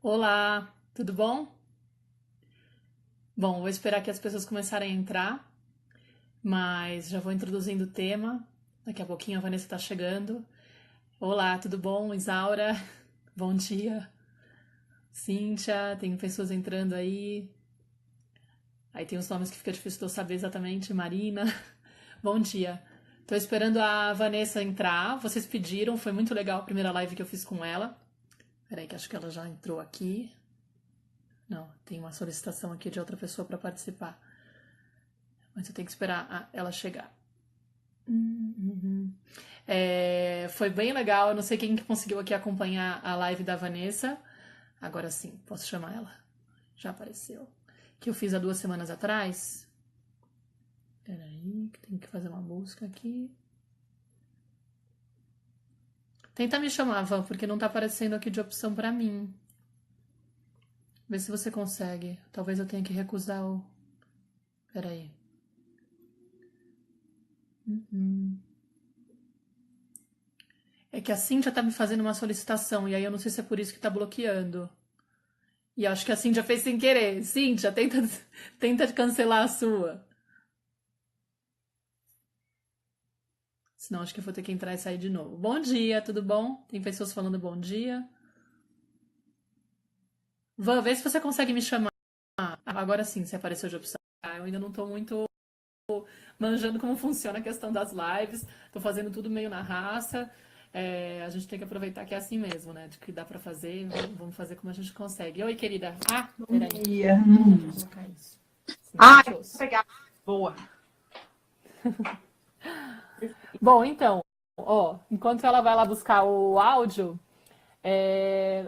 Olá, tudo bom? Bom, vou esperar que as pessoas começarem a entrar, mas já vou introduzindo o tema. Daqui a pouquinho a Vanessa está chegando. Olá, tudo bom? Isaura, bom dia. Cíntia, tem pessoas entrando aí. Aí tem os nomes que fica difícil de eu saber exatamente. Marina, bom dia. Tô esperando a Vanessa entrar. Vocês pediram, foi muito legal a primeira live que eu fiz com ela. Peraí, que acho que ela já entrou aqui. Não, tem uma solicitação aqui de outra pessoa para participar. Mas eu tenho que esperar ela chegar. Uhum. Foi bem legal. Eu não sei quem que conseguiu aqui acompanhar a live da Vanessa. Agora sim, posso chamar ela. Já apareceu. Que eu fiz há 2 semanas atrás. Peraí, que tem que fazer uma busca aqui. Tenta me chamar, Van, porque não tá aparecendo aqui de opção pra mim. Vê se você consegue. Talvez eu tenha que recusar o. Peraí. É que a Cíntia tá me fazendo uma solicitação e aí eu não sei se é por isso que tá bloqueando. E acho que a Cíntia fez sem querer. Cíntia, tenta cancelar a sua. Senão acho que eu vou ter que entrar e sair de novo. Bom dia, tudo bom? Tem pessoas falando bom dia. Van, vê se você consegue me chamar. Agora sim, se apareceu de opção. Eu ainda não tô muito manjando como funciona a questão das lives. Tô fazendo tudo meio na raça. A gente tem que aproveitar que é assim mesmo, né? De que dá pra fazer, vamos fazer como a gente consegue. Oi, querida. Bom Peraí. dia. Vou colocar isso. Senão eu não Ah, te eu vou ouço. pegar. Boa. Bom, então, ó, enquanto ela vai lá buscar o áudio,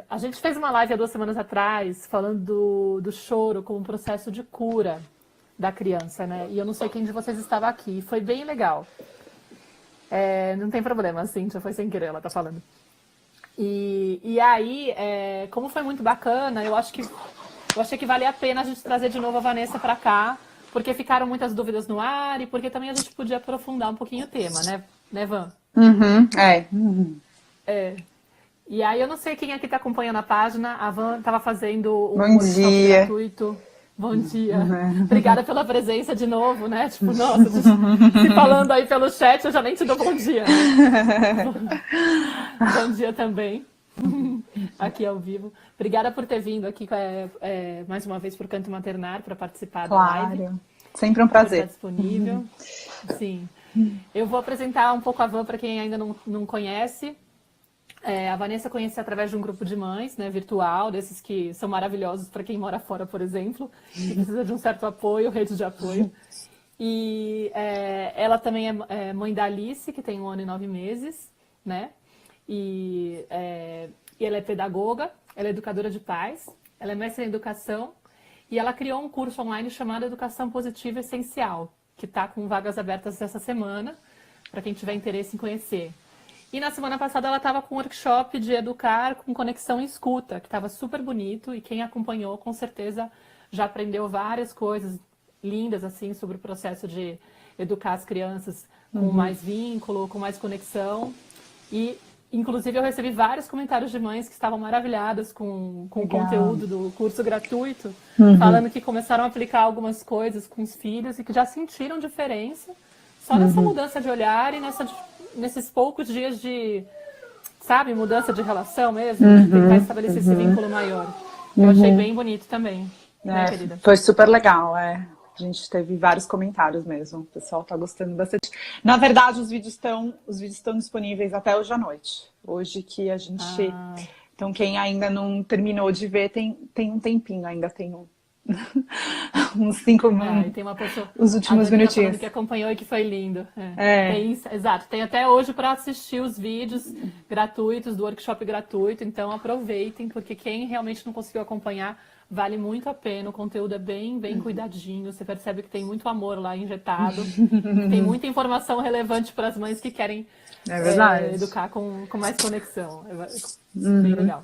a gente fez uma live há 2 semanas atrás falando do choro como um processo de cura da criança, né? E eu não sei quem de vocês estava aqui. Foi bem legal. Não tem problema, a Cíntia foi sem querer, ela tá falando. E aí, como foi muito bacana, eu achei que valia a pena a gente trazer de novo a Vanessa para cá, porque ficaram muitas dúvidas no ar e porque também a gente podia aprofundar um pouquinho o tema, né, Van? Uhum, é. E aí eu não sei quem aqui está acompanhando a página. A Van estava fazendo um Bom workshop dia. gratuito. Bom dia. Obrigada pela presença de novo, né? Tipo, nossa, se falando aí pelo chat, eu já nem te dou bom dia, né? Bom dia também. Aqui ao vivo. Obrigada por ter vindo aqui mais uma vez por Canto Maternar para participar da live, Claro. Sempre um por estar prazer. disponível. Sim. Eu vou apresentar um pouco a Van para quem ainda não conhece. A Vanessa conheci através de um grupo de mães, né, virtual, desses que são maravilhosos para quem mora fora, por exemplo, e precisa de um certo apoio, rede de apoio. E ela também é mãe da Alice, que tem 1 ano e 9 meses, né? E ela é pedagoga, ela é educadora de pais, ela é mestre em educação e ela criou um curso online chamado Educação Positiva Essencial, que está com vagas abertas essa semana, para quem tiver interesse em conhecer. E na semana passada ela estava com um workshop de educar com conexão e escuta, que estava super bonito e quem acompanhou com certeza já aprendeu várias coisas lindas assim sobre o processo de educar as crianças com mais vínculo, com mais conexão. E inclusive eu recebi vários comentários de mães que estavam maravilhadas com o Legal. conteúdo do curso gratuito, falando que começaram a aplicar algumas coisas com os filhos e que já sentiram diferença só nessa mudança de olhar e nesses poucos dias de, sabe, mudança de relação mesmo, de tentar estabelecer esse vínculo maior. Eu achei bem bonito também, né, É, querida? foi super legal, é. A gente teve vários comentários mesmo. O pessoal tá gostando bastante. Na verdade, os vídeos estão disponíveis até hoje à noite. Hoje que a gente. Ah, Então, quem ainda não terminou de ver, tem um tempinho, ainda tem uns cinco, e tem uma pessoa, os a últimos Dani tá minutinhos. falando que acompanhou e que foi lindo. É, Tem, exato, tem até hoje para assistir os vídeos gratuitos do workshop gratuito, então aproveitem, porque quem realmente não conseguiu acompanhar, vale muito a pena. O conteúdo é bem, bem cuidadinho, você percebe que tem muito amor lá injetado, que tem muita informação relevante para as mães que querem é verdade. educar com mais conexão. Bem legal.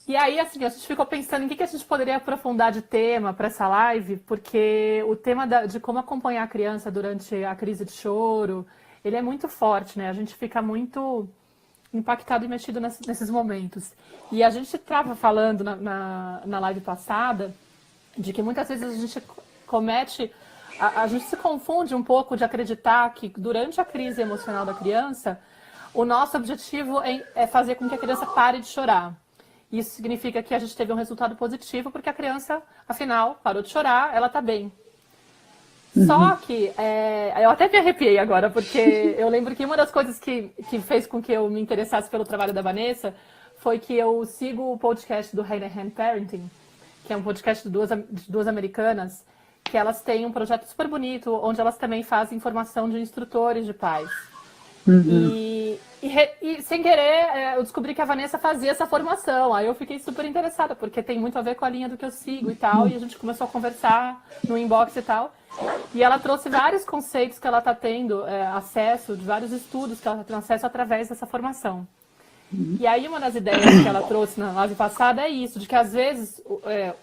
E aí, assim, a gente ficou pensando em que a gente poderia aprofundar de tema para essa live, porque o tema de como acompanhar a criança durante a crise de choro, ele é muito forte, né? A gente fica muito impactado e mexido nesses momentos. E a gente estava falando na live passada de que muitas vezes a gente comete, a gente se confunde um pouco de acreditar que durante a crise emocional da criança, o nosso objetivo é fazer com que a criança pare de chorar. Isso significa que a gente teve um resultado positivo porque a criança, afinal, parou de chorar, ela está bem. Só que, eu até me arrepiei agora, porque eu lembro que uma das coisas que fez com que eu me interessasse pelo trabalho da Vanessa foi que eu sigo o podcast do Hand in Hand Parenting, que é um podcast de duas americanas, que elas têm um projeto super bonito, onde elas também fazem formação de instrutores de pais. E sem querer, eu descobri que a Vanessa fazia essa formação. Aí eu fiquei super interessada, porque tem muito a ver com a linha do que eu sigo e tal. E a gente começou a conversar no inbox e tal. E ela trouxe vários conceitos que ela está tendo acesso, de vários estudos que ela está tendo acesso através dessa formação. E aí uma das ideias que ela trouxe na live passada é isso, de que às vezes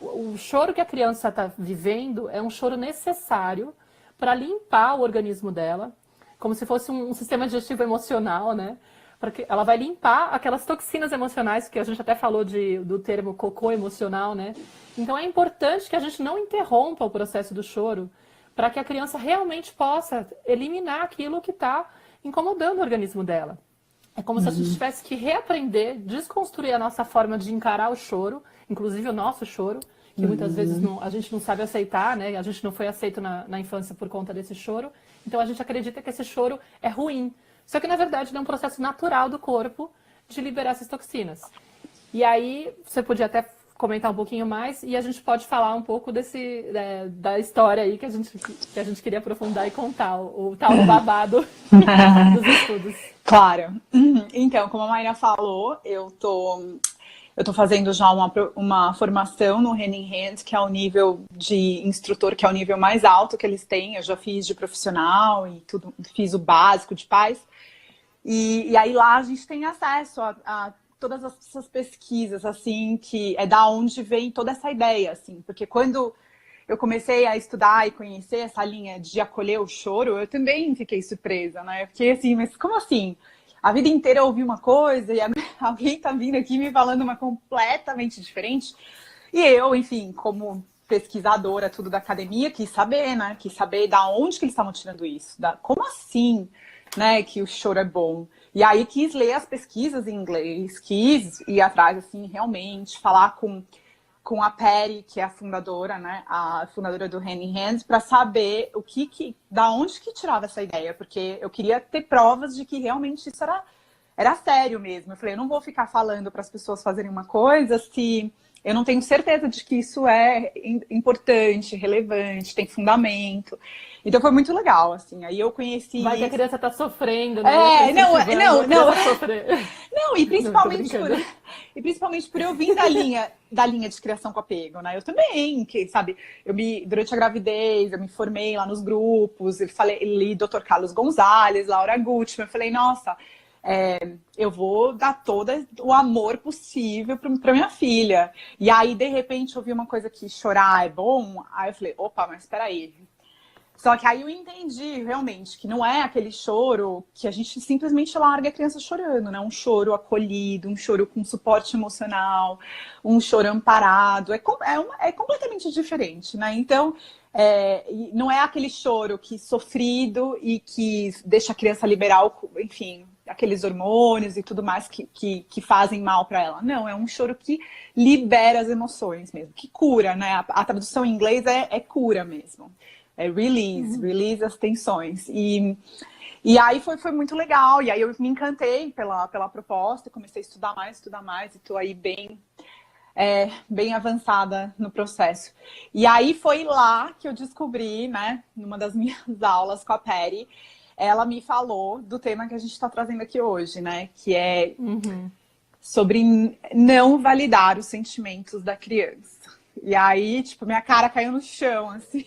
o choro que a criança está vivendo é um choro necessário para limpar o organismo dela, como se fosse um sistema digestivo emocional, né? Porque ela vai limpar aquelas toxinas emocionais, que a gente até falou do termo cocô emocional, né? Então é importante que a gente não interrompa o processo do choro, para que a criança realmente possa eliminar aquilo que está incomodando o organismo dela. É como se a gente tivesse que reaprender, desconstruir a nossa forma de encarar o choro, inclusive o nosso choro, que muitas vezes a gente não sabe aceitar, né? A gente não foi aceito na infância por conta desse choro. Então a gente acredita que esse choro é ruim. Só que na verdade é um processo natural do corpo de liberar essas toxinas. E aí você podia até comentar um pouquinho mais e a gente pode falar um pouco da história aí que a gente queria aprofundar e contar, o tal babado dos estudos. Claro. Então, como a Mayra falou, eu tô fazendo já uma formação no Hand in Hand, que é o nível de instrutor, que é o nível mais alto que eles têm. Eu já fiz de profissional e tudo, fiz o básico de pais. E aí lá a gente tem acesso a todas essas pesquisas, assim, que é da onde vem toda essa ideia, assim. Porque quando eu comecei a estudar e conhecer essa linha de acolher o choro, eu também fiquei surpresa, né? Eu fiquei assim, mas como assim? A vida inteira eu ouvi uma coisa e alguém tá vindo aqui me falando uma completamente diferente. E eu, enfim, como pesquisadora, tudo da academia, quis saber, né? Quis saber da onde que eles estavam tirando isso. Como assim, né, que o choro é bom? E aí quis ler as pesquisas em inglês, quis ir atrás, assim, realmente, falar com a Patty, que é a fundadora, né, a fundadora do Hand in Hand, para saber da onde que tirava essa ideia, porque eu queria ter provas de que realmente isso era sério mesmo. Eu falei, eu não vou ficar falando para as pessoas fazerem uma coisa se eu não tenho certeza de que isso é importante, relevante, tem fundamento. Então foi muito legal, assim. Aí eu conheci. Vai que a criança tá sofrendo, né? Não, e principalmente por eu vir da linha de criação com apego, né? Eu também, sabe, durante a gravidez, eu me formei lá nos grupos, li Dr. Carlos Gonzalez, Laura Gutman, eu falei, nossa, eu vou dar todo o amor possível para minha filha. E aí, de repente, eu vi uma coisa que chorar é bom, aí eu falei, opa, mas peraí. Só que aí eu entendi realmente que não é aquele choro que a gente simplesmente larga a criança chorando, né? Um choro acolhido, um choro com suporte emocional, um choro amparado. É completamente diferente, né? Então, não é aquele choro que sofrido e que deixa a criança liberar, enfim, aqueles hormônios e tudo mais que fazem mal para ela. Não, é um choro que libera as emoções mesmo, que cura, né? A tradução em inglês é cura mesmo. É release as tensões. E aí foi muito legal. E aí eu me encantei pela proposta, comecei a estudar mais, e estou aí bem avançada no processo. E aí foi lá que eu descobri, né, numa das minhas aulas com a Patty, ela me falou do tema que a gente está trazendo aqui hoje, né, que é sobre não validar os sentimentos da criança. E aí, tipo, minha cara caiu no chão, assim.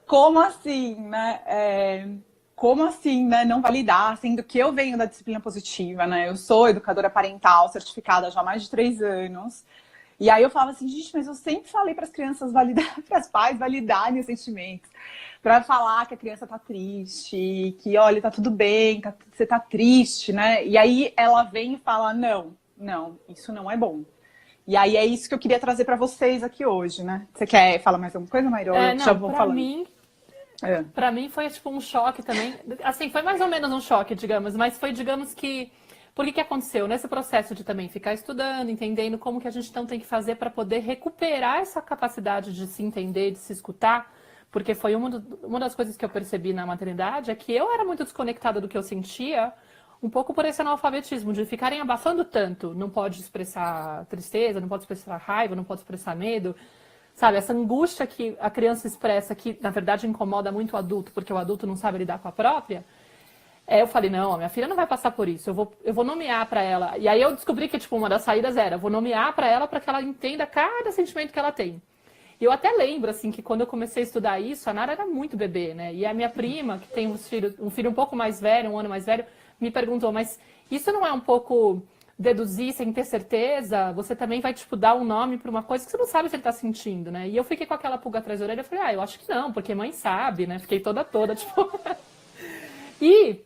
Como assim, né? Como assim, né? Não validar, sendo que eu venho da disciplina positiva, né? Eu sou educadora parental certificada já há mais de 3 anos. E aí eu falava assim, gente, mas eu sempre falei para as crianças validar, para os pais validarem os sentimentos, para falar que a criança tá triste, que olha, tá tudo bem, você tá triste, né? E aí ela vem e fala, não, isso não é bom. E aí é isso que eu queria trazer para vocês aqui hoje, né? Você quer falar mais alguma coisa, Maíra? Eu já Não, vou pra falando. mim, pra mim foi tipo um choque também. Assim, foi mais ou menos um choque, digamos, mas foi, digamos que. Por que aconteceu? Nesse processo de também ficar estudando, entendendo como que a gente então tem que fazer para poder recuperar essa capacidade de se entender, de se escutar, porque foi uma das coisas que eu percebi na maternidade, é que eu era muito desconectada do que eu sentia, um pouco por esse analfabetismo, de ficarem abafando tanto. Não pode expressar tristeza, não pode expressar raiva, não pode expressar medo. Sabe, essa angústia que a criança expressa, que na verdade incomoda muito o adulto, porque o adulto não sabe lidar com a própria. Eu falei, não, a minha filha não vai passar por isso, eu vou nomear pra ela. E aí eu descobri que, tipo, uma das saídas era, vou nomear pra ela para que ela entenda cada sentimento que ela tem. E eu até lembro, assim, que quando eu comecei a estudar isso, a Nara era muito bebê, né? E a minha prima, que tem um filho um pouco mais velho, um ano mais velho, me perguntou, mas isso não é um pouco deduzir sem ter certeza? Você também vai, tipo, dar um nome pra uma coisa que você não sabe se ele tá sentindo, né? E eu fiquei com aquela pulga atrás da orelha, eu falei, eu acho que não, porque mãe sabe, né? Fiquei toda, tipo... E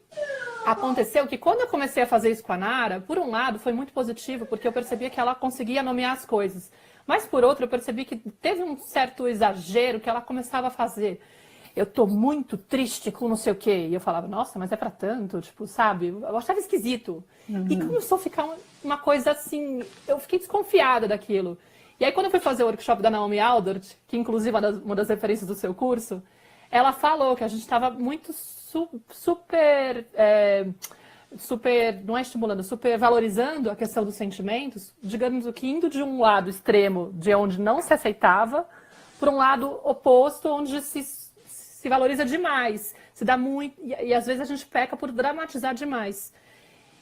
aconteceu que quando eu comecei a fazer isso com a Nara, por um lado foi muito positivo, porque eu percebia que ela conseguia nomear as coisas. Mas por outro, eu percebi que teve um certo exagero que ela começava a fazer. Eu tô muito triste com não sei o quê. E eu falava, nossa, mas é pra tanto, tipo, sabe? Eu achava esquisito. E começou a ficar uma coisa assim, eu fiquei desconfiada daquilo. E aí quando eu fui fazer o workshop da Naomi Aldort, que inclusive é uma das referências do seu curso, ela falou que a gente estava muito super, não é estimulando, super valorizando a questão dos sentimentos, digamos o que indo de um lado extremo, de onde não se aceitava, para um lado oposto, onde se valoriza demais, se dá muito, e às vezes a gente peca por dramatizar demais.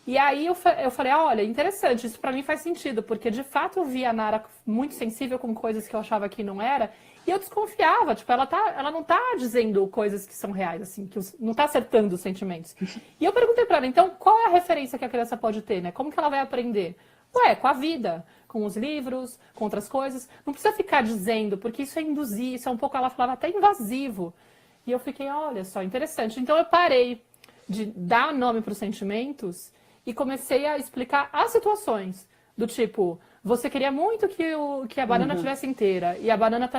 E aí eu falei, olha, interessante, isso pra mim faz sentido, porque de fato eu vi a Nara muito sensível com coisas que eu achava que não era, e eu desconfiava, tipo, ela não tá dizendo coisas que são reais, assim, que não tá acertando os sentimentos. E eu perguntei pra ela, então, qual é a referência que a criança pode ter, né? Como que ela vai aprender? Ué, com a vida, com os livros, com outras coisas. Não precisa ficar dizendo, porque isso é induzir, isso é um pouco, ela falava, até invasivo. E eu fiquei, olha só, interessante. Então eu parei de dar nome para os sentimentos e comecei a explicar as situações. Do tipo, você queria muito que a banana tivesse inteira e a banana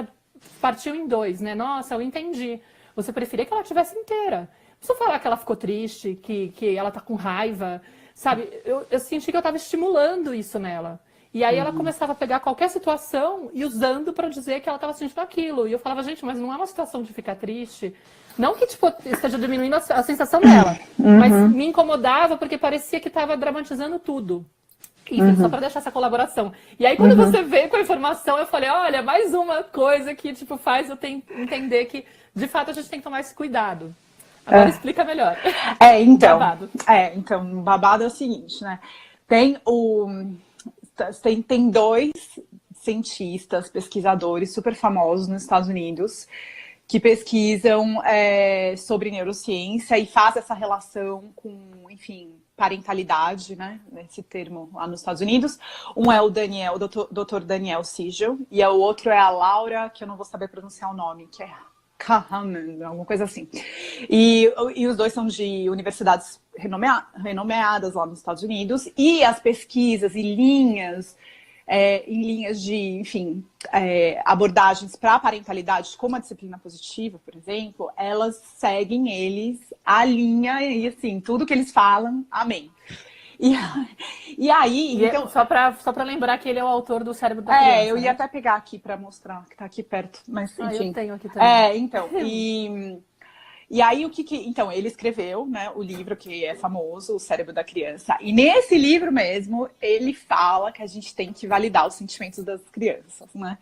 partiu em dois, né? Nossa, eu entendi. Você preferia que ela tivesse inteira. Não precisa falar que ela ficou triste, que ela tá com raiva, sabe? Eu senti que eu estava estimulando isso nela. E aí ela começava a pegar qualquer situação e usando para dizer que ela estava sentindo aquilo. E eu falava, gente, mas não é uma situação de ficar triste. Não que, tipo, esteja diminuindo a sensação dela. Mas me incomodava porque parecia que estava dramatizando tudo. Enfim, só para deixar essa colaboração. E aí, quando você veio com a informação, eu falei, olha, mais uma coisa que, tipo, faz eu entender que, de fato, a gente tem que tomar esse cuidado. Agora explica melhor. Então. Babado. Então, babado é o seguinte, né? Tem dois cientistas, pesquisadores super famosos nos Estados Unidos que pesquisam sobre neurociência e fazem essa relação com, enfim, parentalidade, né? Esse termo lá nos Estados Unidos. Um é o Dr. Daniel Siegel, e o outro é a Laura, que eu não vou saber pronunciar o nome, que é Kahaman, alguma coisa assim. E os dois são de universidades renomeadas lá nos Estados Unidos, e as pesquisas e em linhas de, enfim, abordagens para a parentalidade, como a disciplina positiva, por exemplo, elas seguem a linha e, assim, tudo que eles falam, amém. E aí, então... Só pra lembrar que ele é o autor do Cérebro da Criança. Eu ia até pegar aqui para mostrar, que tá aqui perto, mas enfim. Eu tenho aqui também. Então, e aí, então, ele escreveu, né, o livro que é famoso, O Cérebro da Criança. E nesse livro mesmo, ele fala que a gente tem que validar os sentimentos das crianças, né?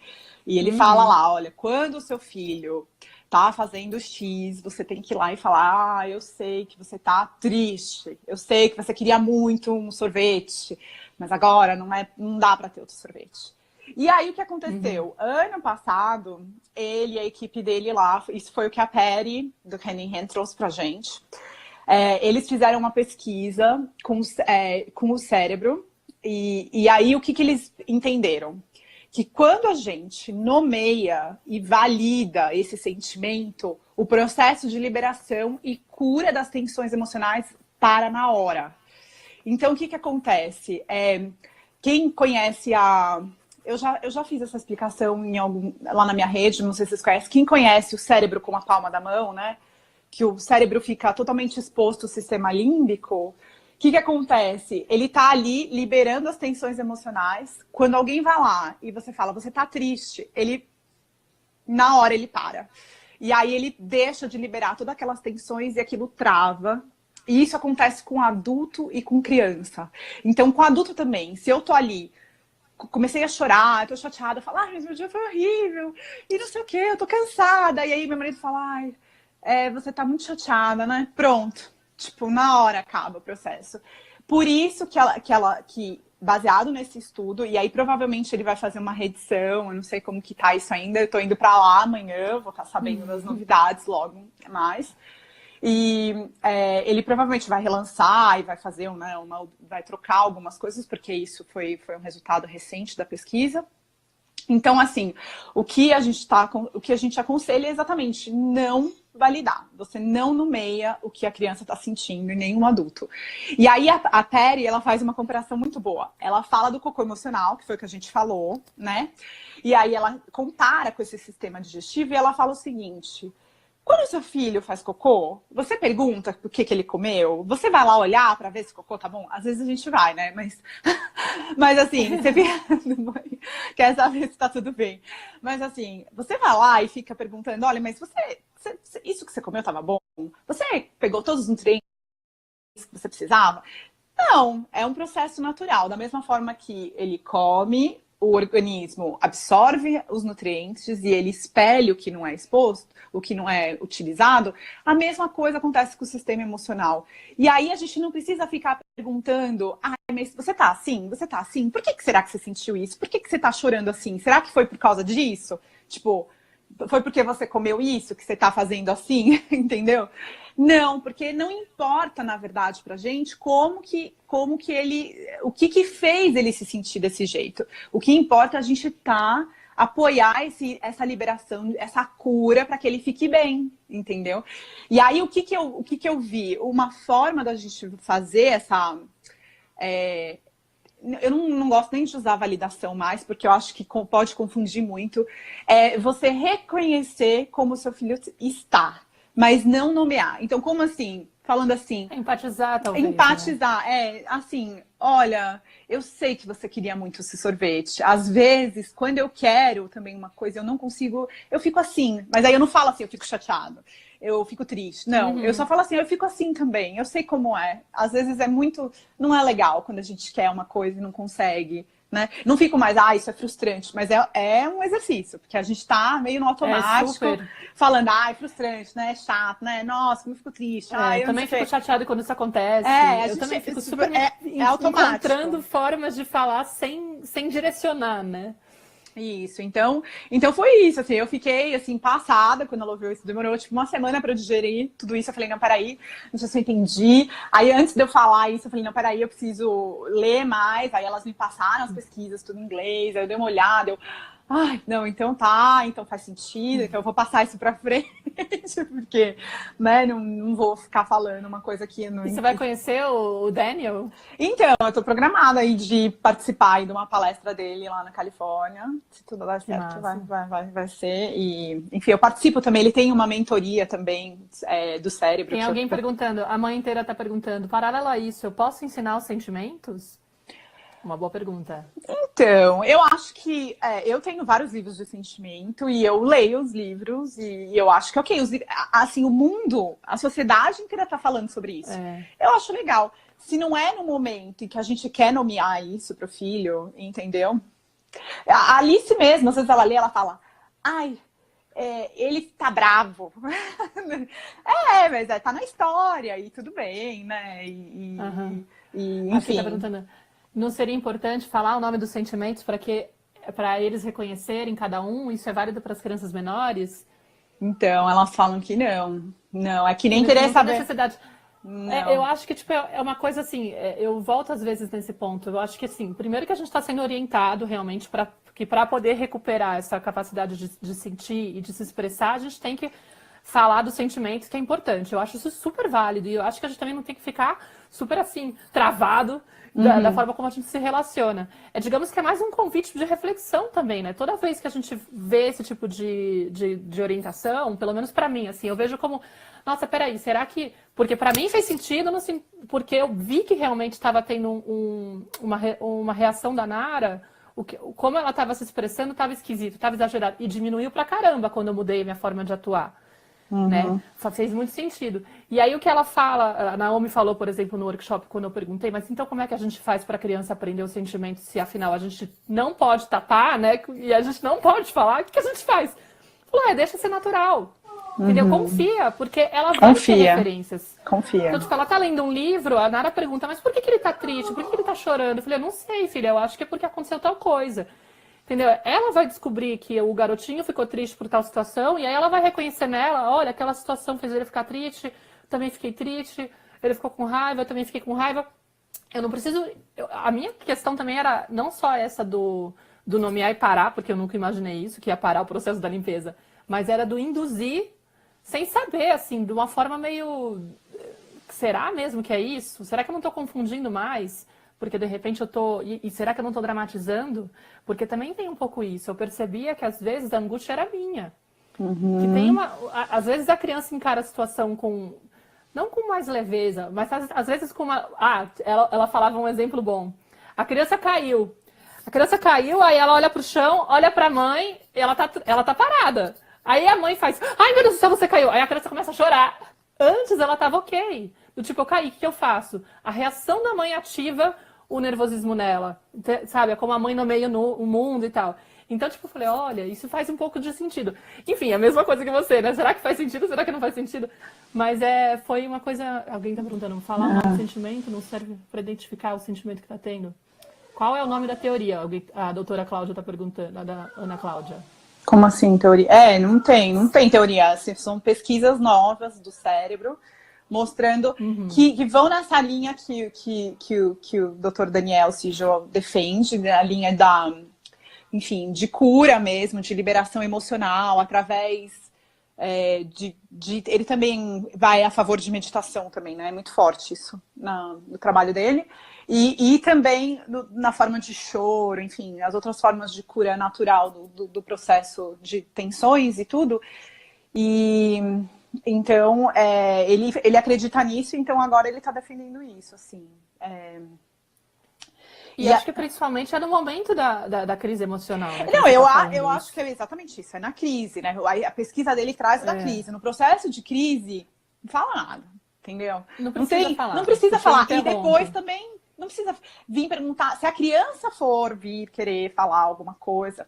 E ele fala lá, olha, quando o seu filho tá fazendo X, você tem que ir lá e falar, eu sei que você tá triste, eu sei que você queria muito um sorvete, mas agora não dá para ter outro sorvete. E aí, o que aconteceu? Ano passado, ele e a equipe dele lá, isso foi o que a Patty, do Hand in Hand, trouxe pra gente. Eles fizeram uma pesquisa com o cérebro, e aí o que eles entenderam? que quando a gente nomeia e valida esse sentimento, o processo de liberação e cura das tensões emocionais para na hora. Então, o que acontece? Quem conhece eu já fiz essa explicação lá na minha rede, não sei se vocês conhecem. Quem conhece o cérebro com a palma da mão, né? Que o cérebro fica totalmente exposto ao sistema límbico. O que acontece? Ele tá ali liberando as tensões emocionais. Quando alguém vai lá e você fala, você tá triste, na hora ele para. E aí ele deixa de liberar todas aquelas tensões e aquilo trava. E isso acontece com adulto e com criança. Então, com adulto também, se eu tô ali, comecei a chorar, tô chateada, eu falo, ai, mas meu dia foi horrível, e não sei o quê, eu tô cansada. E aí meu marido fala, ai, você tá muito chateada, né? Pronto. Tipo, na hora acaba o processo. Por isso que baseado nesse estudo, e aí provavelmente ele vai fazer uma reedição, eu não sei como que tá isso ainda, eu tô indo pra lá amanhã, vou estar sabendo das novidades logo mais. E ele provavelmente vai relançar e vai fazer vai trocar algumas coisas, porque isso foi um resultado recente da pesquisa. Então, assim, o que a gente aconselha é exatamente não validar. Você não nomeia o que a criança está sentindo e nenhum adulto. E aí a Terry, ela faz uma comparação muito boa. Ela fala do cocô emocional, que foi o que a gente falou, né? E aí ela compara com esse sistema digestivo e ela fala o seguinte: quando o seu filho faz cocô, você pergunta o que ele comeu? Você vai lá olhar para ver se o cocô tá bom? Às vezes a gente vai, né? Mas assim, você quer saber se tá tudo bem. Mas assim, você vai lá e fica perguntando, olha, mas isso que você comeu tava bom? Você pegou todos os nutrientes que você precisava? Não, é um processo natural. Da mesma forma que ele come, o organismo absorve os nutrientes e ele espelha o que não é exposto, o que não é utilizado, a mesma coisa acontece com o sistema emocional. E aí a gente não precisa ficar perguntando, mas você tá assim? Você tá assim? Por que será que você sentiu isso? Por que você tá chorando assim? Será que foi por causa disso? Tipo, foi porque você comeu isso que você tá fazendo assim? Entendeu? Não, porque não importa, na verdade, pra gente o que fez ele se sentir desse jeito. O que importa é a gente apoiar essa liberação, essa cura para que ele fique bem, entendeu? E aí, o que eu vi? Uma forma da gente fazer essa... eu não gosto nem de usar validação mais, porque eu acho que pode confundir muito. É você reconhecer como o seu filho está, mas não nomear. Então, como assim? Falando assim... Empatizar, talvez. Empatizar, assim, olha, eu sei que você queria muito esse sorvete. Às vezes, quando eu quero também uma coisa, eu não consigo, eu fico assim. Mas aí eu não falo assim, eu fico chateado, eu fico triste. Não, eu só falo assim, eu fico assim também. Eu sei como é. Às vezes não é legal quando a gente quer uma coisa e não consegue. Né? Não fico mais, isso é frustrante, mas é um exercício, porque a gente tá meio no automático, falando, é frustrante, né? É chato, né? Nossa, como eu fico triste. Eu também fico chateada quando isso acontece. Eu também fico super automático. Encontrando formas de falar sem direcionar, né? Isso, então foi isso, assim, eu fiquei, assim, passada quando ela ouviu isso, demorou, tipo, uma semana pra eu digerir tudo isso, eu falei, não, peraí, não sei se eu entendi, aí antes de eu falar isso, eu falei, não, peraí, eu preciso ler mais, aí elas me passaram as pesquisas, tudo em inglês, aí eu dei uma olhada, não, então faz sentido, então eu vou passar isso pra frente, porque, né, não vou ficar falando uma coisa que... E você vai conhecer o Daniel? Então, eu tô programada aí de participar aí de uma palestra dele lá na Califórnia, se tudo der certo, vai ser, e, enfim, eu participo também, ele tem uma mentoria também do cérebro. Tem alguém perguntando, a mãe inteira tá perguntando, paralelo a isso, eu posso ensinar os sentimentos? Uma boa pergunta. Então, eu acho que eu tenho vários livros de sentimento e eu leio os livros e eu acho que, assim, o mundo, a sociedade inteira tá falando sobre isso. Eu acho legal. Se não é no momento em que a gente quer nomear isso pro filho, entendeu? A Alice mesmo, às vezes ela lê, ela fala, ele tá bravo. Mas tá na história e tudo bem, né? Enfim. Tá perguntando... Não seria importante falar o nome dos sentimentos para eles reconhecerem cada um? Isso é válido para as crianças menores? Então, elas falam que não. Não, é que nem querer saber. Necessidade. Eu acho que tipo, é uma coisa assim, eu volto às vezes nesse ponto. Eu acho que assim, primeiro que a gente está sendo orientado realmente para que para poder recuperar essa capacidade de sentir e de se expressar, a gente tem que falar dos sentimentos, que é importante. Eu acho isso super válido. E eu acho que a gente também não tem que ficar super, assim, travado da forma como a gente se relaciona. Digamos que é mais um convite de reflexão também, né? Toda vez que a gente vê esse tipo de orientação, pelo menos pra mim, assim, eu vejo como, nossa, peraí, será que... Porque pra mim fez sentido, porque eu vi que realmente estava tendo uma reação da Nara, como ela estava se expressando estava esquisito, estava exagerado. E diminuiu pra caramba quando eu mudei a minha forma de atuar. Né? Fez muito sentido. E aí o que ela fala, a Naomi falou, por exemplo, no workshop, quando eu perguntei, mas então como é que a gente faz para a criança aprender os sentimentos se afinal a gente não pode tapar, né? E a gente não pode falar, o que a gente faz? Falou, deixa ser natural. Entendeu? Confia, porque ela vai ter referências. Confia. Então, tipo, ela tá lendo um livro, a Nara pergunta, mas por que ele tá triste? Por que ele tá chorando? Eu falei, eu não sei, filha, eu acho que é porque aconteceu tal coisa. Entendeu? Ela vai descobrir que o garotinho ficou triste por tal situação, e aí ela vai reconhecer nela, olha, aquela situação fez ele ficar triste, também fiquei triste, ele ficou com raiva, eu também fiquei com raiva. Eu não preciso... a minha questão também era não só essa do nomear e parar, porque eu nunca imaginei isso, que ia parar o processo da limpeza, mas era do induzir sem saber, assim, de uma forma meio... Será mesmo que é isso? Será que eu não estou confundindo mais? Porque de repente eu tô... E será que eu não tô dramatizando? Porque também tem um pouco isso. Eu percebia que às vezes a angústia era minha. Que tem às vezes a criança encara a situação com... Não com mais leveza, mas às vezes com uma... ela falava um exemplo bom. A criança caiu. Aí ela olha pro chão, olha pra mãe, e ela tá parada. Aí a mãe faz... Ai, meu Deus do céu, você caiu. Aí a criança começa a chorar. Antes ela tava ok. Do tipo, eu caí, o que eu faço? A reação da mãe ativa o nervosismo nela, sabe? É como a mãe nomeia o mundo e tal. Então, tipo, eu falei, olha, isso faz um pouco de sentido. Enfim, a mesma coisa que você, né? Será que faz sentido? Será que não faz sentido? Mas foi uma coisa... Alguém tá perguntando, falar o nome do sentimento não serve para identificar o sentimento que tá tendo? Qual é o nome da teoria? A doutora Cláudia tá perguntando, a da Ana Cláudia. Como assim, teoria? Não tem teoria. Assim, são pesquisas novas do cérebro, mostrando que vão nessa linha que o Dr. Daniel Sijo defende, a linha enfim, de cura mesmo, de liberação emocional, através ele também vai a favor de meditação também, né? É muito forte isso no trabalho dele. E também na forma de choro, enfim, as outras formas de cura natural do processo de tensões e tudo. E... Então, ele acredita nisso, então agora ele está defendendo isso, assim. E acho que principalmente é no momento da crise emocional. Né, não, eu acho que é exatamente isso, é na crise, né? A pesquisa dele traz da crise. No processo de crise, não fala nada, entendeu? Não precisa falar. Não precisa falar. E depois também não precisa vir perguntar. Se a criança for vir querer falar alguma coisa.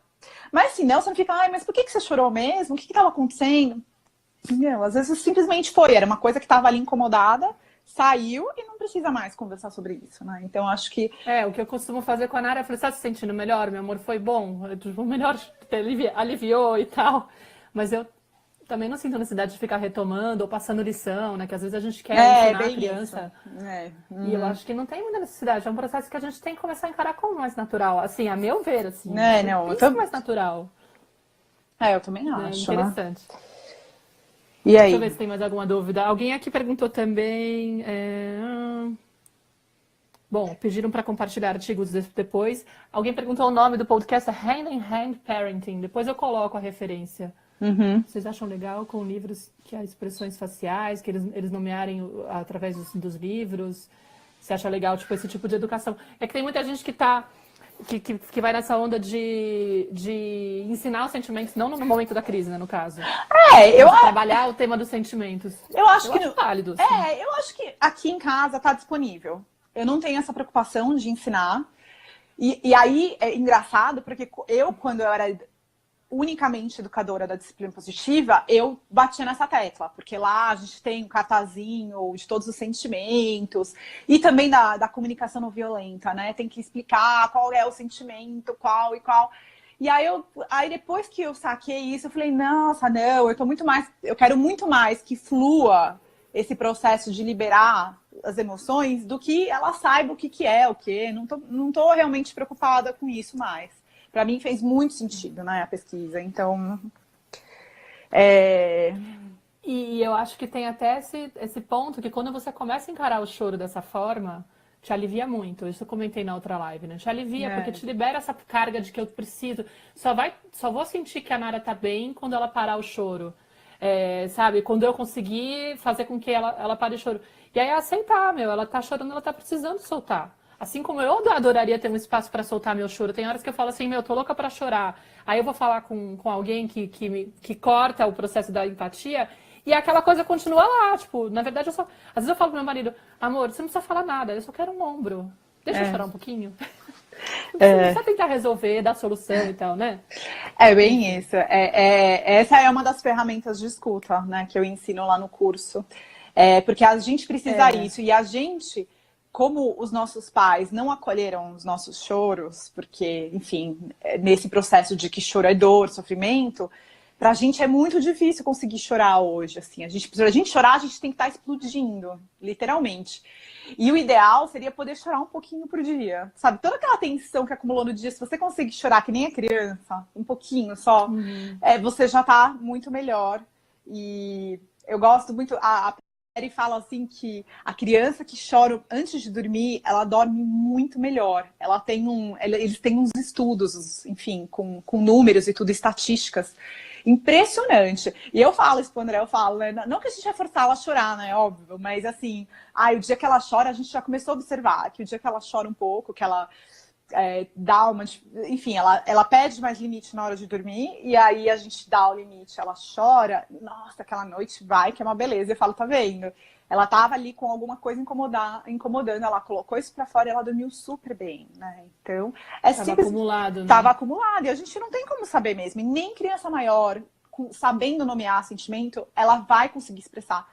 Mas se não, você não fica, mas por que você chorou mesmo? O que estava acontecendo? Não, às vezes simplesmente era uma coisa que estava ali incomodada, saiu e não precisa mais conversar sobre isso, né? Então acho que... o que eu costumo fazer com a Nara, eu falei, tá se sentindo melhor? Meu amor, foi bom? O melhor aliviou e tal. Mas eu também não sinto necessidade de ficar retomando ou passando lição, né? Que às vezes a gente quer ensinar a criança. E eu acho que não tem muita necessidade. É um processo que a gente tem que começar a encarar como mais natural. Assim, a meu ver, assim. Mais natural. Eu também acho. Interessante. Né? E aí? Deixa eu ver se tem mais alguma dúvida. Alguém aqui perguntou também... Bom, pediram para compartilhar artigos depois. Alguém perguntou o nome do podcast, Hand in Hand Parenting. Depois eu coloco a referência. Vocês acham legal com livros que há expressões faciais, que eles nomearem através dos livros? Você acha legal, tipo, esse tipo de educação? É que tem muita gente que vai nessa onda de ensinar os sentimentos, não no momento da crise, né, no caso. Trabalhar o tema dos sentimentos. Eu acho válido. Assim. Eu acho que aqui em casa tá disponível. Eu não tenho essa preocupação de ensinar. E aí é engraçado, porque quando eu era unicamente educadora da disciplina positiva, eu batia nessa tecla, porque lá a gente tem um cartazinho de todos os sentimentos e também da comunicação não violenta, né? Tem que explicar qual é o sentimento, qual e qual. E aí depois que eu saquei isso, eu falei, nossa, não, eu quero muito mais que flua esse processo de liberar as emoções do que ela saiba o que é o quê. Não tô realmente preocupada com isso mais. para mim fez muito sentido, né, a pesquisa. Então, E eu acho que tem até esse ponto que quando você começa a encarar o choro dessa forma, te alivia muito. Isso eu comentei na outra live, né? Te alivia, porque te libera essa carga de que eu preciso. Só vou sentir que a Nara tá bem quando ela parar o choro. Sabe? Quando eu conseguir fazer com que ela pare o choro. E aí aceitar, meu, ela tá chorando, ela tá precisando soltar. Assim como eu adoraria ter um espaço para soltar meu choro. Tem horas que eu falo assim, meu, tô louca para chorar. Aí eu vou falar com alguém que corta o processo da empatia e aquela coisa continua lá. Tipo, na verdade, às vezes eu falo pro meu marido, amor, você não precisa falar nada, eu só quero um ombro. Deixa eu chorar um pouquinho. Não precisa tentar resolver, dar solução e tal, né? É bem isso. Essa é uma das ferramentas de escuta, né, que eu ensino lá no curso. Porque a gente precisa isso. E a gente, como os nossos pais não acolheram os nossos choros, porque, enfim, nesse processo de que choro é dor, sofrimento, pra gente é muito difícil conseguir chorar hoje, assim. Pra gente chorar, a gente tem que estar explodindo, literalmente. E o ideal seria poder chorar um pouquinho por dia, sabe? Toda aquela tensão que acumulou no dia, se você conseguir chorar que nem a criança, um pouquinho só, você já tá muito melhor. E eu gosto muito... A Perry fala assim que a criança que chora antes de dormir, ela dorme muito melhor. Eles têm uns estudos, enfim, com números e tudo, estatísticas. Impressionante. E eu falo isso pro André, eu falo, né? Não que a gente vai forçar ela a chorar, né? Óbvio, mas assim, o dia que ela chora, a gente já começou a observar que o dia que ela chora um pouco, que ela dá uma... Enfim, ela pede mais limite na hora de dormir, e aí a gente dá o limite, ela chora, nossa, aquela noite vai, que é uma beleza. Eu falo, tá vendo? Ela tava ali com alguma coisa incomodando, ela colocou isso pra fora e ela dormiu super bem, né? Então, Tava acumulado, né? Tava acumulado, e a gente não tem como saber mesmo. E nem criança maior, sabendo nomear sentimento, ela vai conseguir expressar.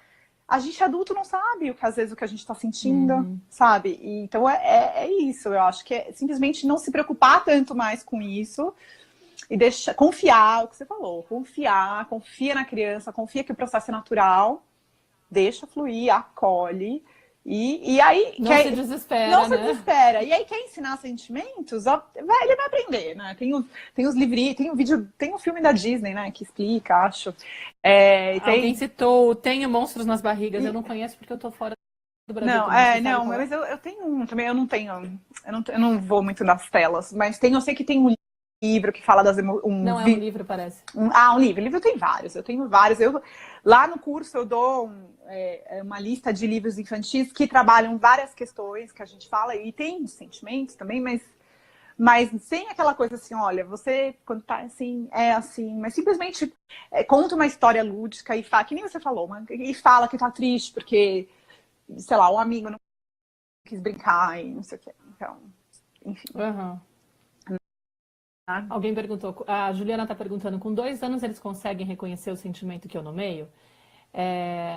A gente adulto não sabe às vezes o que a gente está sentindo, sabe? E, então é isso. Eu acho que é simplesmente não se preocupar tanto mais com isso e confiar, o que você falou, confia na criança, confia que o processo é natural, deixa fluir, acolhe. E aí... Não se desespera, Não se desespera. E aí, quer ensinar sentimentos, ele vai aprender, né? Tem os livrinhos, tem um filme da Disney, né, que explica, acho. Alguém citou, tenho monstros nas barrigas, eu não conheço porque eu tô fora do Brasil. Não, mas eu tenho um também, eu não vou muito nas telas, mas eu sei que tem um livro que fala das emoções. Não é um livro, parece. Um livro. Livro tem vários, eu tenho vários. Lá no curso eu dou uma lista de livros infantis que trabalham várias questões que a gente fala, e tem sentimentos também, mas sem aquela coisa assim, olha, você quando tá assim, é assim, mas simplesmente conta uma história lúdica e fala, que nem você falou, e fala que tá triste porque, sei lá, um amigo não quis brincar e não sei o que. Então, enfim. Alguém perguntou, a Juliana tá perguntando, com 2 anos eles conseguem reconhecer o sentimento que eu nomeio?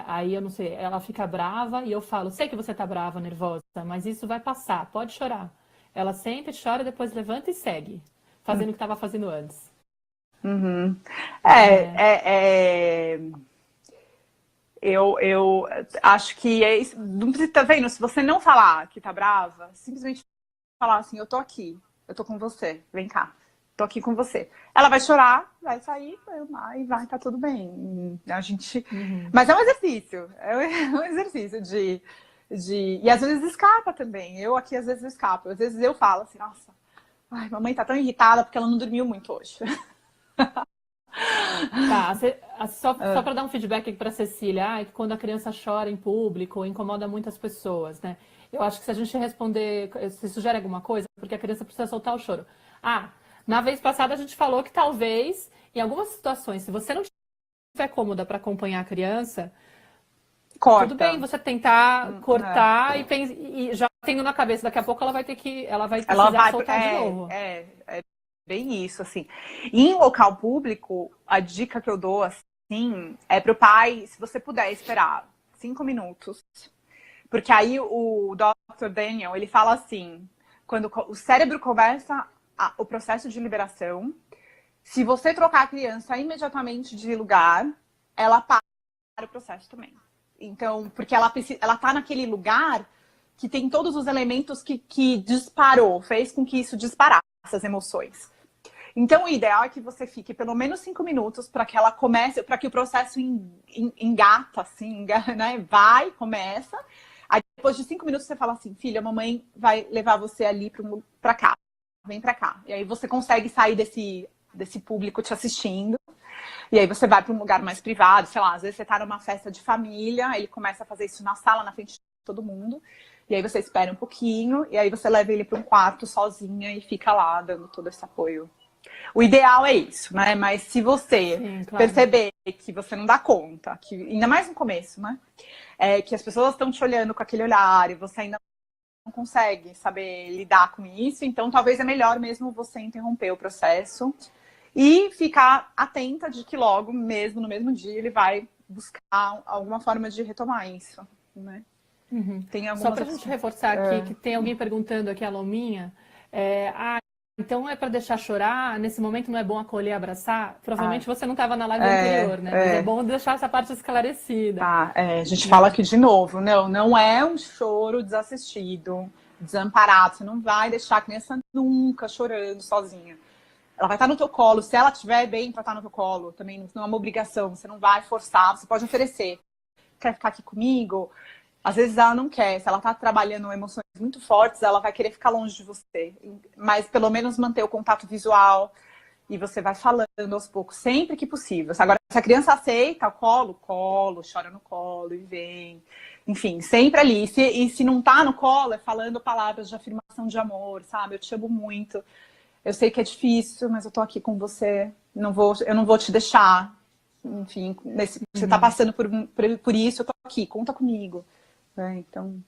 Aí eu não sei, ela fica brava e eu falo, sei que você tá brava, nervosa, mas isso vai passar, pode chorar. Ela senta, chora, depois levanta e segue, fazendo o que estava fazendo antes. Eu acho que é isso. Não precisa, tá vendo? Se você não falar que tá brava, simplesmente falar assim, eu tô aqui, eu tô com você, vem cá. Tô aqui com você. Ela vai chorar, vai sair, e vai, tá tudo bem. A gente... Mas é um exercício. É um exercício de... E às vezes escapa também. Eu aqui às vezes escapo. Às vezes eu falo assim, nossa, mamãe tá tão irritada porque ela não dormiu muito hoje. Tá, só para dar um feedback aqui para Cecília, que quando a criança chora em público, incomoda muitas pessoas, né? Eu acho que se a gente responder, se sugere alguma coisa, porque a criança precisa soltar o choro. Na vez passada a gente falou que talvez, em algumas situações, se você não estiver cômoda para acompanhar a criança, corta. Tudo bem você tentar cortar e já tendo na cabeça, daqui a pouco ela vai precisar soltar de novo. É bem isso, assim. Em local público, a dica que eu dou, assim, é pro pai, se você puder esperar 5 minutos. Porque aí o Dr. Daniel, ele fala assim, quando o cérebro começa o processo de liberação, se você trocar a criança imediatamente de lugar, ela para o processo também. Então, porque ela tá naquele lugar que tem todos os elementos que disparou, fez com que isso disparasse as emoções. Então, o ideal é que você fique pelo menos 5 minutos para que ela comece, para que o processo engata, assim, né? Vai, começa. Aí, depois de 5 minutos, você fala assim, filha, a mamãe vai levar você ali para cá. Vem para cá. E aí você consegue sair desse público te assistindo. E aí você vai para um lugar mais privado, sei lá, às vezes você tá numa festa de família, ele começa a fazer isso na sala, na frente de todo mundo. E aí você espera um pouquinho, e aí você leva ele para um quarto sozinha e fica lá dando todo esse apoio. O ideal é isso, né? Mas se você Sim, claro. perceber que você não dá conta, que, ainda mais no começo, né? Que as pessoas estão te olhando com aquele olhar e você ainda não consegue saber lidar com isso, então talvez é melhor mesmo você interromper o processo e ficar atenta de que logo, mesmo no mesmo dia, ele vai buscar alguma forma de retomar isso, né? Tem Só algumas para a gente opções. reforçar aqui, que tem alguém perguntando aqui, a Lominha, então é para deixar chorar, nesse momento não é bom acolher e abraçar? Provavelmente você não estava na live anterior, né? Mas é bom deixar essa parte esclarecida. Tá, a gente fala aqui de novo, não é um choro desassistido, desamparado, você não vai deixar a criança nunca chorando sozinha. Ela vai estar no teu colo, se ela estiver bem para estar no teu colo, também não é uma obrigação, você não vai forçar, você pode oferecer. Quer ficar aqui comigo? Às vezes ela não quer, se ela tá trabalhando emoções muito fortes, ela vai querer ficar longe de você. Mas pelo menos manter o contato visual e você vai falando aos poucos, sempre que possível. Agora, se a criança aceita o colo, chora no colo e vem. Enfim, sempre ali. E se não tá no colo, é falando palavras de afirmação de amor, sabe? Eu te amo muito. Eu sei que é difícil, mas eu tô aqui com você. Eu não vou te deixar. Enfim, você tá passando por isso, eu tô aqui, conta comigo. Então,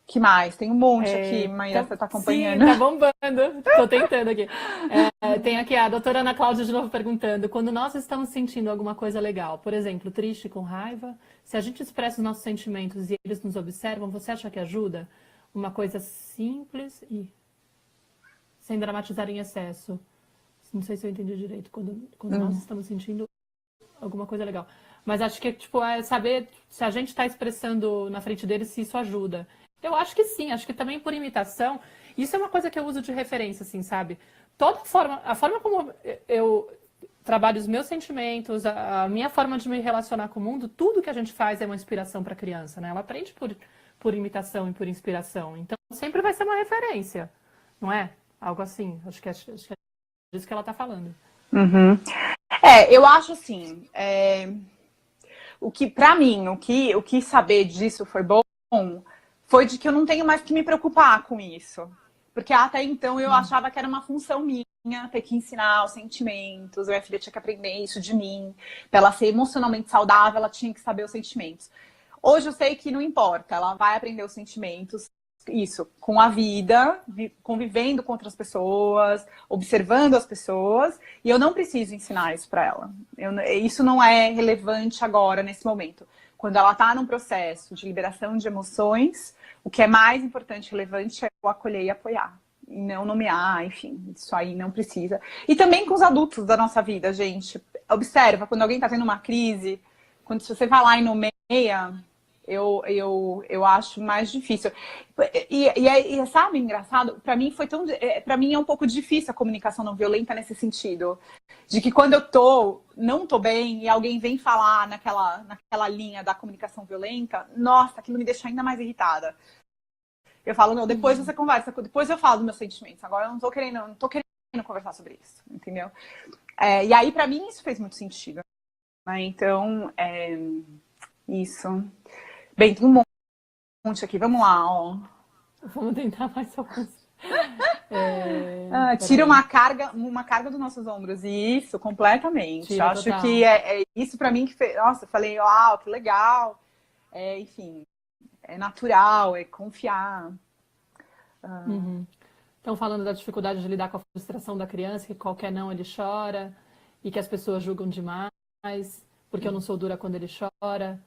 que mais? Tem um monte aqui, Maíra, você tá acompanhando. Sim, tá bombando. Tô tentando aqui. Tem aqui a doutora Ana Cláudia de novo perguntando, quando nós estamos sentindo alguma coisa legal, por exemplo, triste, com raiva, se a gente expressa os nossos sentimentos e eles nos observam, você acha que ajuda? Uma coisa simples e sem dramatizar em excesso. Não sei se eu entendi direito. Quando nós estamos sentindo alguma coisa legal. Mas acho que é saber se a gente está expressando na frente deles, se isso ajuda. Eu acho que sim, acho que também por imitação. Isso é uma coisa que eu uso de referência, assim, sabe? A forma como eu trabalho os meus sentimentos, a minha forma de me relacionar com o mundo, tudo que a gente faz é uma inspiração para a criança, né? Ela aprende por imitação e por inspiração. Então sempre vai ser uma referência, não é? Algo assim. Acho que é disso que ela está falando. Eu acho assim, o que para mim, o que saber disso foi bom, foi de que eu não tenho mais que me preocupar com isso. Porque até então eu achava que era uma função minha ter que ensinar os sentimentos, a minha filha tinha que aprender isso de mim. Para ela ser emocionalmente saudável, ela tinha que saber os sentimentos. Hoje eu sei que não importa, ela vai aprender os sentimentos, isso, com a vida, convivendo com outras pessoas, observando as pessoas, e eu não preciso ensinar isso para ela. Isso não é relevante agora, nesse momento. Quando ela está num processo de liberação de emoções, o que é mais importante e relevante é o acolher e apoiar. E não nomear, enfim, isso aí não precisa. E também com os adultos da nossa vida, gente. Observa, quando alguém está tendo uma crise, se você vai lá e nomeia, eu acho mais difícil. E sabe, engraçado, para mim para mim é um pouco difícil a comunicação não violenta nesse sentido. De que quando eu não tô bem e alguém vem falar naquela linha da comunicação violenta, nossa, aquilo me deixa ainda mais irritada. Eu falo, não, depois você conversa, depois eu falo dos meus sentimentos. Agora eu não tô querendo conversar sobre isso, entendeu? E aí, para mim, isso fez muito sentido. Né? Então, isso. Bem, tem um monte aqui. Vamos lá, ó. Vamos tentar mais alguns. Tira uma carga dos nossos ombros. Isso, completamente. Tira, acho total. que é isso pra mim que fez. Nossa, eu falei, uau, que legal. Enfim, é natural, é confiar. Estão falando da dificuldade de lidar com a frustração da criança, que qualquer não ele chora, e que as pessoas julgam demais, porque eu não sou dura quando ele chora.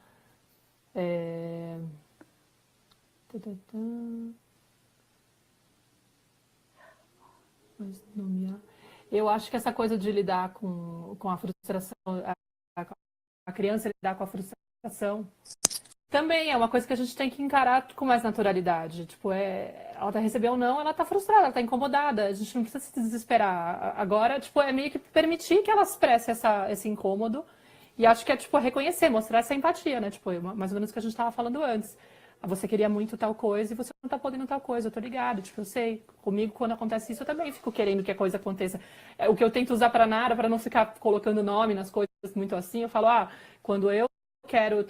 Eu acho que essa coisa de lidar com a frustração, a criança lidar com a frustração, também é uma coisa que a gente tem que encarar com mais naturalidade. Tipo, ela tá recebendo ou não, ela tá frustrada, ela tá incomodada. A gente não precisa se desesperar. Agora, tipo, é meio que permitir que ela expresse esse incômodo. E acho que é, tipo, reconhecer, mostrar essa empatia, né? Tipo, mais ou menos o que a gente tava falando antes. Você queria muito tal coisa e você não tá podendo tal coisa, eu tô ligado, tipo, eu sei. Comigo, quando acontece isso, eu também fico querendo que a coisa aconteça. O que eu tento usar pra Nara, pra não ficar colocando nome nas coisas muito assim, eu falo, quando eu quero.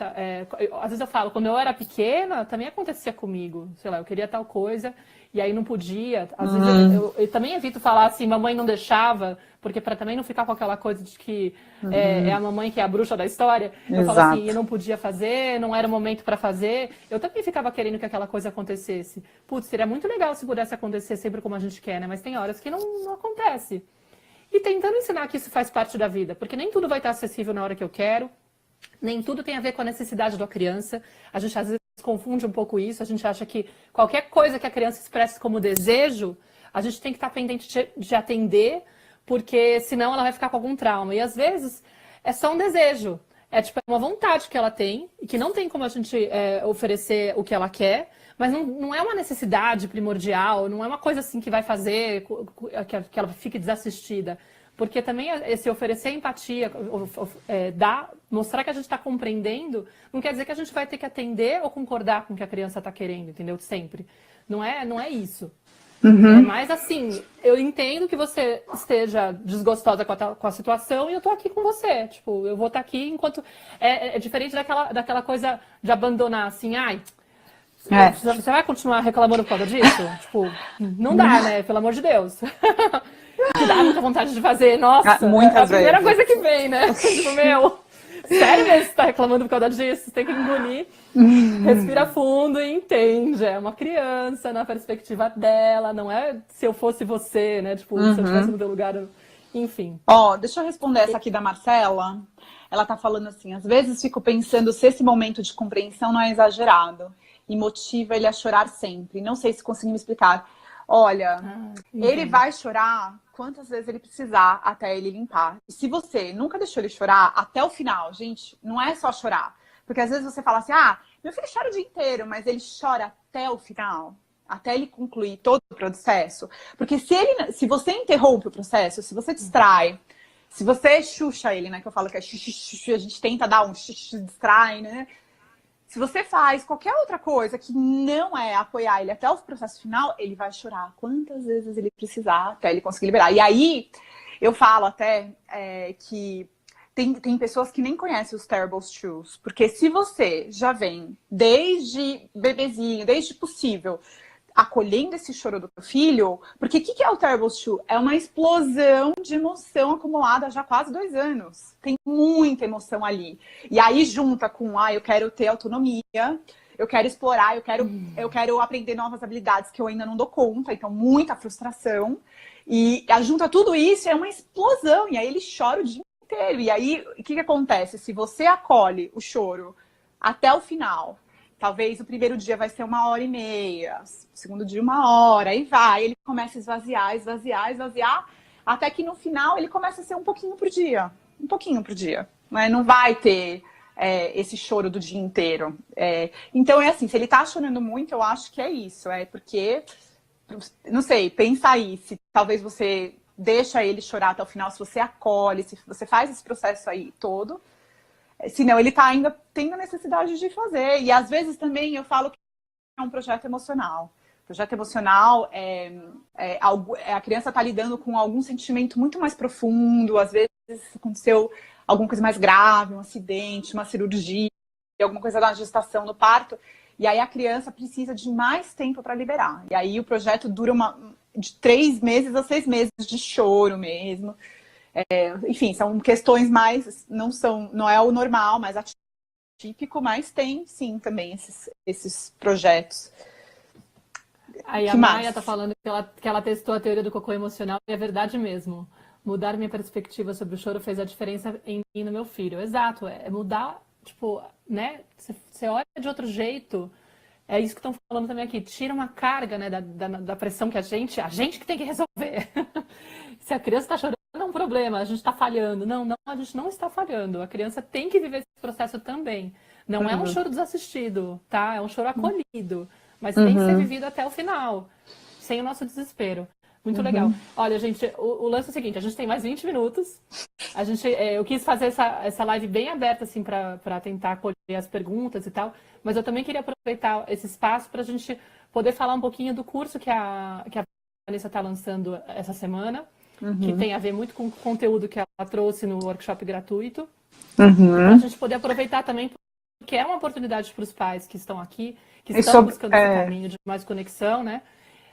Às vezes eu falo, quando eu era pequena, também acontecia comigo. Sei lá, eu queria tal coisa e aí não podia. Às vezes eu também evito falar assim, mamãe não deixava, porque para também não ficar com aquela coisa de que é a mamãe que é a bruxa da história. Eu falo assim, eu não podia fazer, não era o momento para fazer. Eu também ficava querendo que aquela coisa acontecesse. Putz, seria muito legal se pudesse acontecer sempre como a gente quer, né? Mas tem horas que não acontece. E tentando ensinar que isso faz parte da vida, porque nem tudo vai estar acessível na hora que eu quero. Nem tudo tem a ver com a necessidade da criança. A gente às vezes confunde um pouco isso. A gente acha que qualquer coisa que a criança expresse como desejo, a gente tem que estar pendente de atender, porque senão ela vai ficar com algum trauma. E às vezes é só um desejo. É tipo uma vontade que ela tem, e que não tem como a gente oferecer o que ela quer, mas não é uma necessidade primordial, não é uma coisa assim que vai fazer que ela fique desassistida. Porque também esse oferecer empatia, mostrar que a gente está compreendendo, não quer dizer que a gente vai ter que atender ou concordar com o que a criança está querendo, entendeu? Sempre. Não é isso. É mais assim, eu entendo que você esteja desgostosa com a situação e eu tô aqui com você. Tipo, eu vou estar aqui enquanto... É diferente daquela coisa de abandonar, assim, você vai continuar reclamando por causa disso? Tipo, não dá, né? Pelo amor de Deus. Que dá muita vontade de fazer. Nossa, é a primeira coisa que vem, né? Tipo, sério mesmo você tá reclamando por causa disso? Você tem que engolir, respira fundo e entende. É uma criança na perspectiva dela, não é se eu fosse você, né? Tipo, se eu estivesse no teu lugar, enfim. Deixa eu responder essa aqui da Marcela. Ela tá falando assim, às vezes fico pensando se esse momento de compreensão não é exagerado e motiva ele a chorar sempre. Não sei se consegui me explicar. Olha, ele vai chorar quantas vezes ele precisar até ele limpar. E se você nunca deixou ele chorar até o final, gente, não é só chorar. Porque às vezes você fala assim, meu filho chora o dia inteiro, mas ele chora até o final, até ele concluir todo o processo. Porque se você interrompe o processo, se você distrai, se você xuxa ele, né, que eu falo que é a gente tenta dar um distrai, né? Se você faz qualquer outra coisa que não é apoiar ele até o processo final, ele vai chorar quantas vezes ele precisar até ele conseguir liberar. E aí, eu falo até que tem pessoas que nem conhecem os Terrible Twos. Porque se você já vem desde bebezinho, desde possível, acolhendo esse choro do teu filho, porque o que é o Terrible Two? É uma explosão de emoção acumulada já há quase 2 anos. Tem muita emoção ali. E aí junta com, eu quero ter autonomia, eu quero explorar, eu quero aprender novas habilidades que eu ainda não dou conta, então muita frustração. E junta tudo isso, é uma explosão, e aí ele chora o dia inteiro. E aí, o que acontece? Se você acolhe o choro até o final, talvez o primeiro dia vai ser 1h30, o segundo dia 1 hora, aí vai, ele começa a esvaziar, esvaziar, esvaziar, até que no final ele começa a ser um pouquinho por dia. Um pouquinho por dia. Né? Não vai ter esse choro do dia inteiro. Então é assim, se ele tá chorando muito, eu acho que é isso. É porque, não sei, pensa aí, se talvez você deixa ele chorar até o final, se você acolhe, se você faz esse processo aí todo. Senão ele está ainda tendo necessidade de fazer. E às vezes também eu falo que é um projeto emocional. Projeto emocional a criança está lidando com algum sentimento muito mais profundo. Às vezes aconteceu alguma coisa mais grave, um acidente, uma cirurgia, alguma coisa da gestação, no parto. E aí a criança precisa de mais tempo para liberar. E aí o projeto dura de 3 meses a 6 meses de choro mesmo. Enfim, são questões mais, não é o normal, mas atípico, mas tem sim também esses projetos. Aí a Maia tá falando que ela testou a teoria do cocô emocional e é verdade mesmo. Mudar minha perspectiva sobre o choro fez a diferença em mim e no meu filho. Exato, é mudar, tipo, né? Você olha de outro jeito. É isso que estão falando também aqui. Tira uma carga, né, da pressão que a gente que tem que resolver. Se a criança está chorando, não é um problema, a gente está falhando. Não, a gente não está falhando. A criança tem que viver esse processo também. Não é um Uhum. choro desassistido, tá? É um choro acolhido, mas tem que ser Uhum. vivido até o final, sem o nosso desespero. Muito legal. Uhum. Olha, gente, o lance é o seguinte, a gente tem mais 20 minutos. Eu quis fazer essa live bem aberta, assim, para tentar acolher as perguntas e tal, mas eu também queria aproveitar esse espaço para a gente poder falar um pouquinho do curso que a Vanessa está lançando essa semana, que Uhum. tem a ver muito com o conteúdo que ela trouxe no workshop gratuito, e para a Uhum. gente poder aproveitar também, porque é uma oportunidade para os pais que estão aqui, que E estão sobre, buscando esse caminho de mais conexão, né?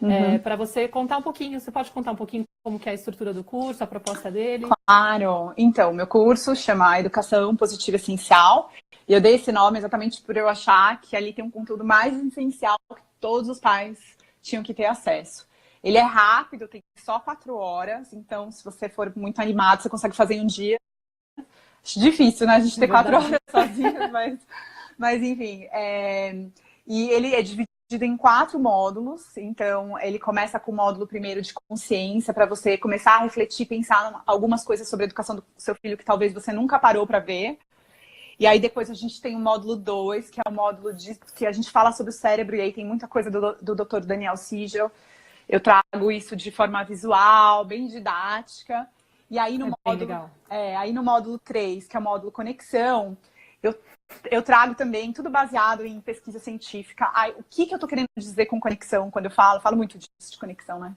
uhum. Para você contar um pouquinho, você pode contar um pouquinho como que é a estrutura do curso, a proposta dele? Claro. Então, meu curso chama Educação Positiva Essencial. E eu dei esse nome exatamente por eu achar que ali tem um conteúdo mais essencial que todos os pais tinham que ter acesso. Ele é rápido, tem só 4 horas. Então, se você for muito animado, você consegue fazer em um dia. Acho difícil, né? A gente É ter quatro verdade. horas sozinhas, mas enfim. E ele é dividido em 4 módulos. Então, ele começa com o módulo primeiro de consciência, para você começar a refletir, pensar em algumas coisas sobre a educação do seu filho que talvez você nunca parou para ver. E aí depois a gente tem o módulo 2, que é o módulo que a gente fala sobre o cérebro, e aí tem muita coisa do Dr. Daniel Siegel. Eu trago isso de forma visual, bem didática. E aí É bem legal. aí no módulo 3, que é o módulo conexão, eu, eu trago também tudo baseado em pesquisa científica. O que eu estou querendo dizer com conexão quando eu falo muito disso de conexão, né?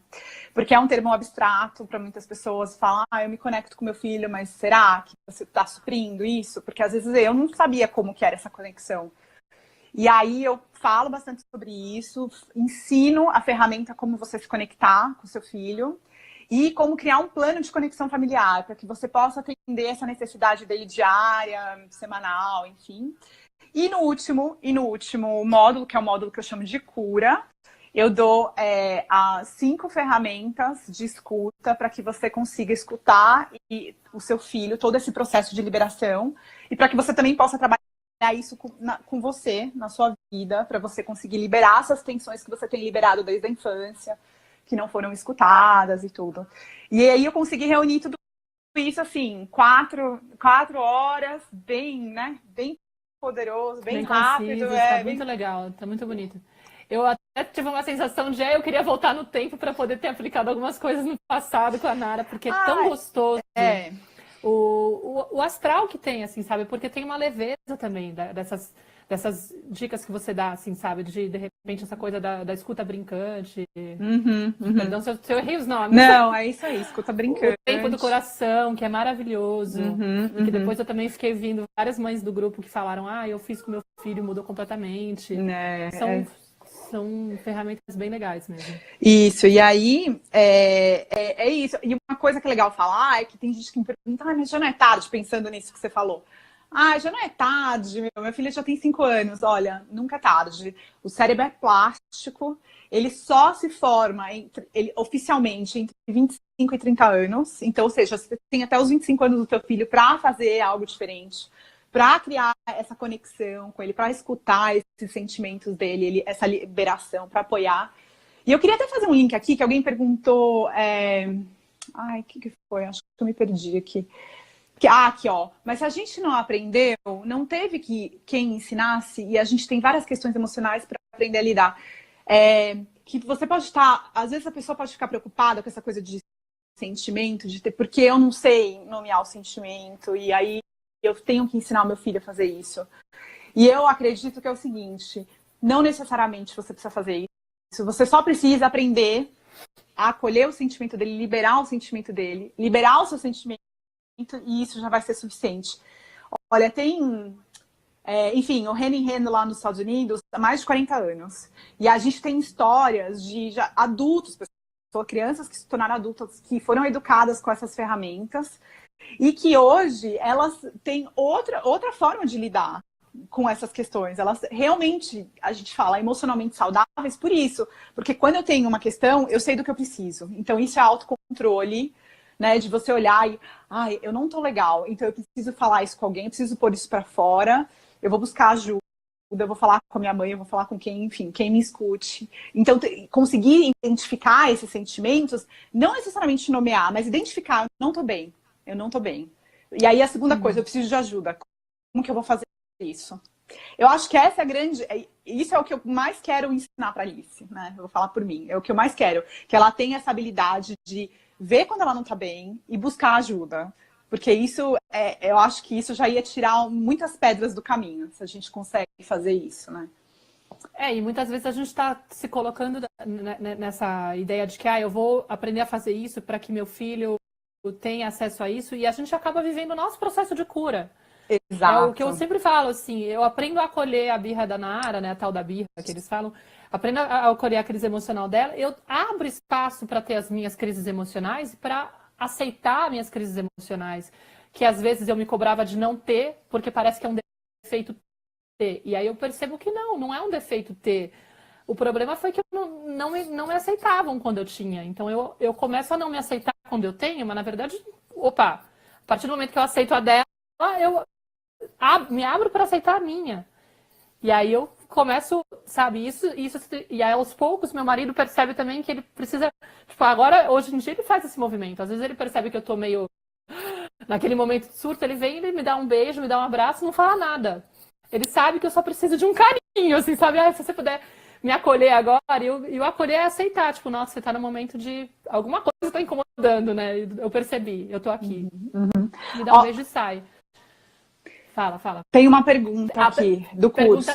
Porque é um termo abstrato para muitas pessoas. Falam, eu me conecto com meu filho, mas será que você está suprindo isso? Porque às vezes eu não sabia como que era essa conexão. E aí eu falo bastante sobre isso, ensino a ferramenta como você se conectar com o seu filho e como criar um plano de conexão familiar para que você possa atender essa necessidade dele diária, semanal, enfim. E no último módulo, que é o módulo que eu chamo de cura, eu dou as 5 ferramentas de escuta para que você consiga escutar o seu filho, todo esse processo de liberação, e para que você também possa trabalhar isso com você, na sua vida, para você conseguir liberar essas tensões que você tem liberado desde a infância, que não foram escutadas e tudo. E aí eu consegui reunir tudo isso, assim, 4 horas, bem, né? Bem poderoso, bem Bem rápido. conciso, tá muito legal, tá muito bonito. Eu até tive uma sensação de eu queria voltar no tempo para poder ter aplicado algumas coisas no passado com a Nara, porque é tão Ah, gostoso é. o astral que tem, assim, sabe? Porque tem uma leveza também dessas dicas que você dá, assim, sabe? De repente, essa coisa da escuta brincante. Uhum, uhum. Perdão se eu errei os nomes. Não, é isso aí, escuta O tempo do brincante. coração, que é maravilhoso. Uhum, E que uhum. depois eu também fiquei vindo várias mães do grupo que falaram: eu fiz com meu filho, mudou completamente. São, É. são ferramentas bem legais mesmo. Isso, e aí é isso. E uma coisa que é legal falar é que tem gente que me pergunta, mas já não é tarde, pensando nisso que você falou. Já não é tarde, meu filho já tem 5 anos. Olha, nunca é tarde. O cérebro é plástico, ele só se forma oficialmente entre 25 e 30 anos. Então, ou seja, você tem até os 25 anos do teu filho para fazer algo diferente, para criar essa conexão com ele, para escutar esses sentimentos dele, essa liberação, para apoiar. E eu queria até fazer um link aqui, que alguém perguntou. O que foi? Acho que eu me perdi aqui. Aqui, ó. Mas se a gente não aprendeu, não teve quem ensinasse, e a gente tem várias questões emocionais para aprender a lidar. Que você pode estar. Às vezes a pessoa pode ficar preocupada com essa coisa de sentimento, porque eu não sei nomear o sentimento, e aí eu tenho que ensinar o meu filho a fazer isso. E eu acredito que é o seguinte: não necessariamente você precisa fazer isso, você só precisa aprender a acolher o sentimento dele, liberar o sentimento dele, liberar o seu sentimento, e isso já vai ser suficiente. Olha, enfim, o Henning Hen lá nos Estados Unidos há mais de 40 anos. E a gente tem histórias de adultos, crianças que se tornaram adultas, que foram educadas com essas ferramentas e que hoje elas têm outra forma de lidar com essas questões. Elas realmente, a gente fala, emocionalmente saudáveis por isso. Porque quando eu tenho uma questão, eu sei do que eu preciso. Então isso é autocontrole, né? De você olhar e, eu não tô legal, então eu preciso falar isso com alguém, eu preciso pôr isso para fora, eu vou buscar ajuda, eu vou falar com a minha mãe, eu vou falar com quem, enfim, quem me escute. Então, conseguir identificar esses sentimentos, não necessariamente nomear, mas identificar, eu não tô bem. E aí a segunda coisa, eu preciso de ajuda. Como que eu vou fazer isso? Eu acho que essa é a grande... Isso é o que eu mais quero ensinar para Alice, né? Eu vou falar por mim. É o que eu mais quero. Que ela tenha essa habilidade de ver quando ela não tá bem e buscar ajuda. Porque isso, eu acho que isso já ia tirar muitas pedras do caminho, se a gente consegue fazer isso, né? E muitas vezes a gente está se colocando nessa ideia de que eu vou aprender a fazer isso para que meu filho tenha acesso a isso, e a gente acaba vivendo o nosso processo de cura. Exato. É o que eu sempre falo, assim, eu aprendo a acolher a birra da Nara, né, a tal da birra que eles falam, aprendo a acolher a crise emocional dela, eu abro espaço para ter as minhas crises emocionais e para aceitar minhas crises emocionais, que às vezes eu me cobrava de não ter, porque parece que é um defeito ter. E aí eu percebo que não é um defeito ter. O problema foi que não me aceitavam quando eu tinha. Então eu começo a não me aceitar quando eu tenho, mas na verdade, a partir do momento que eu aceito a dela, eu me abro para aceitar a minha. E aí eu começo, sabe, isso, e aí aos poucos meu marido percebe também que ele precisa, tipo, agora, hoje em dia ele faz esse movimento. Às vezes ele percebe que eu tô meio naquele momento de surto, ele vem, ele me dá um beijo, me dá um abraço, não fala nada. Ele sabe que eu só preciso de um carinho, assim, sabe? Se você puder me acolher agora, e o acolher é aceitar, tipo, nossa, você tá no momento de alguma coisa tá incomodando, né? Eu percebi, eu tô aqui. Me dá um beijo e sai. Fala. Tem uma pergunta aqui do curso.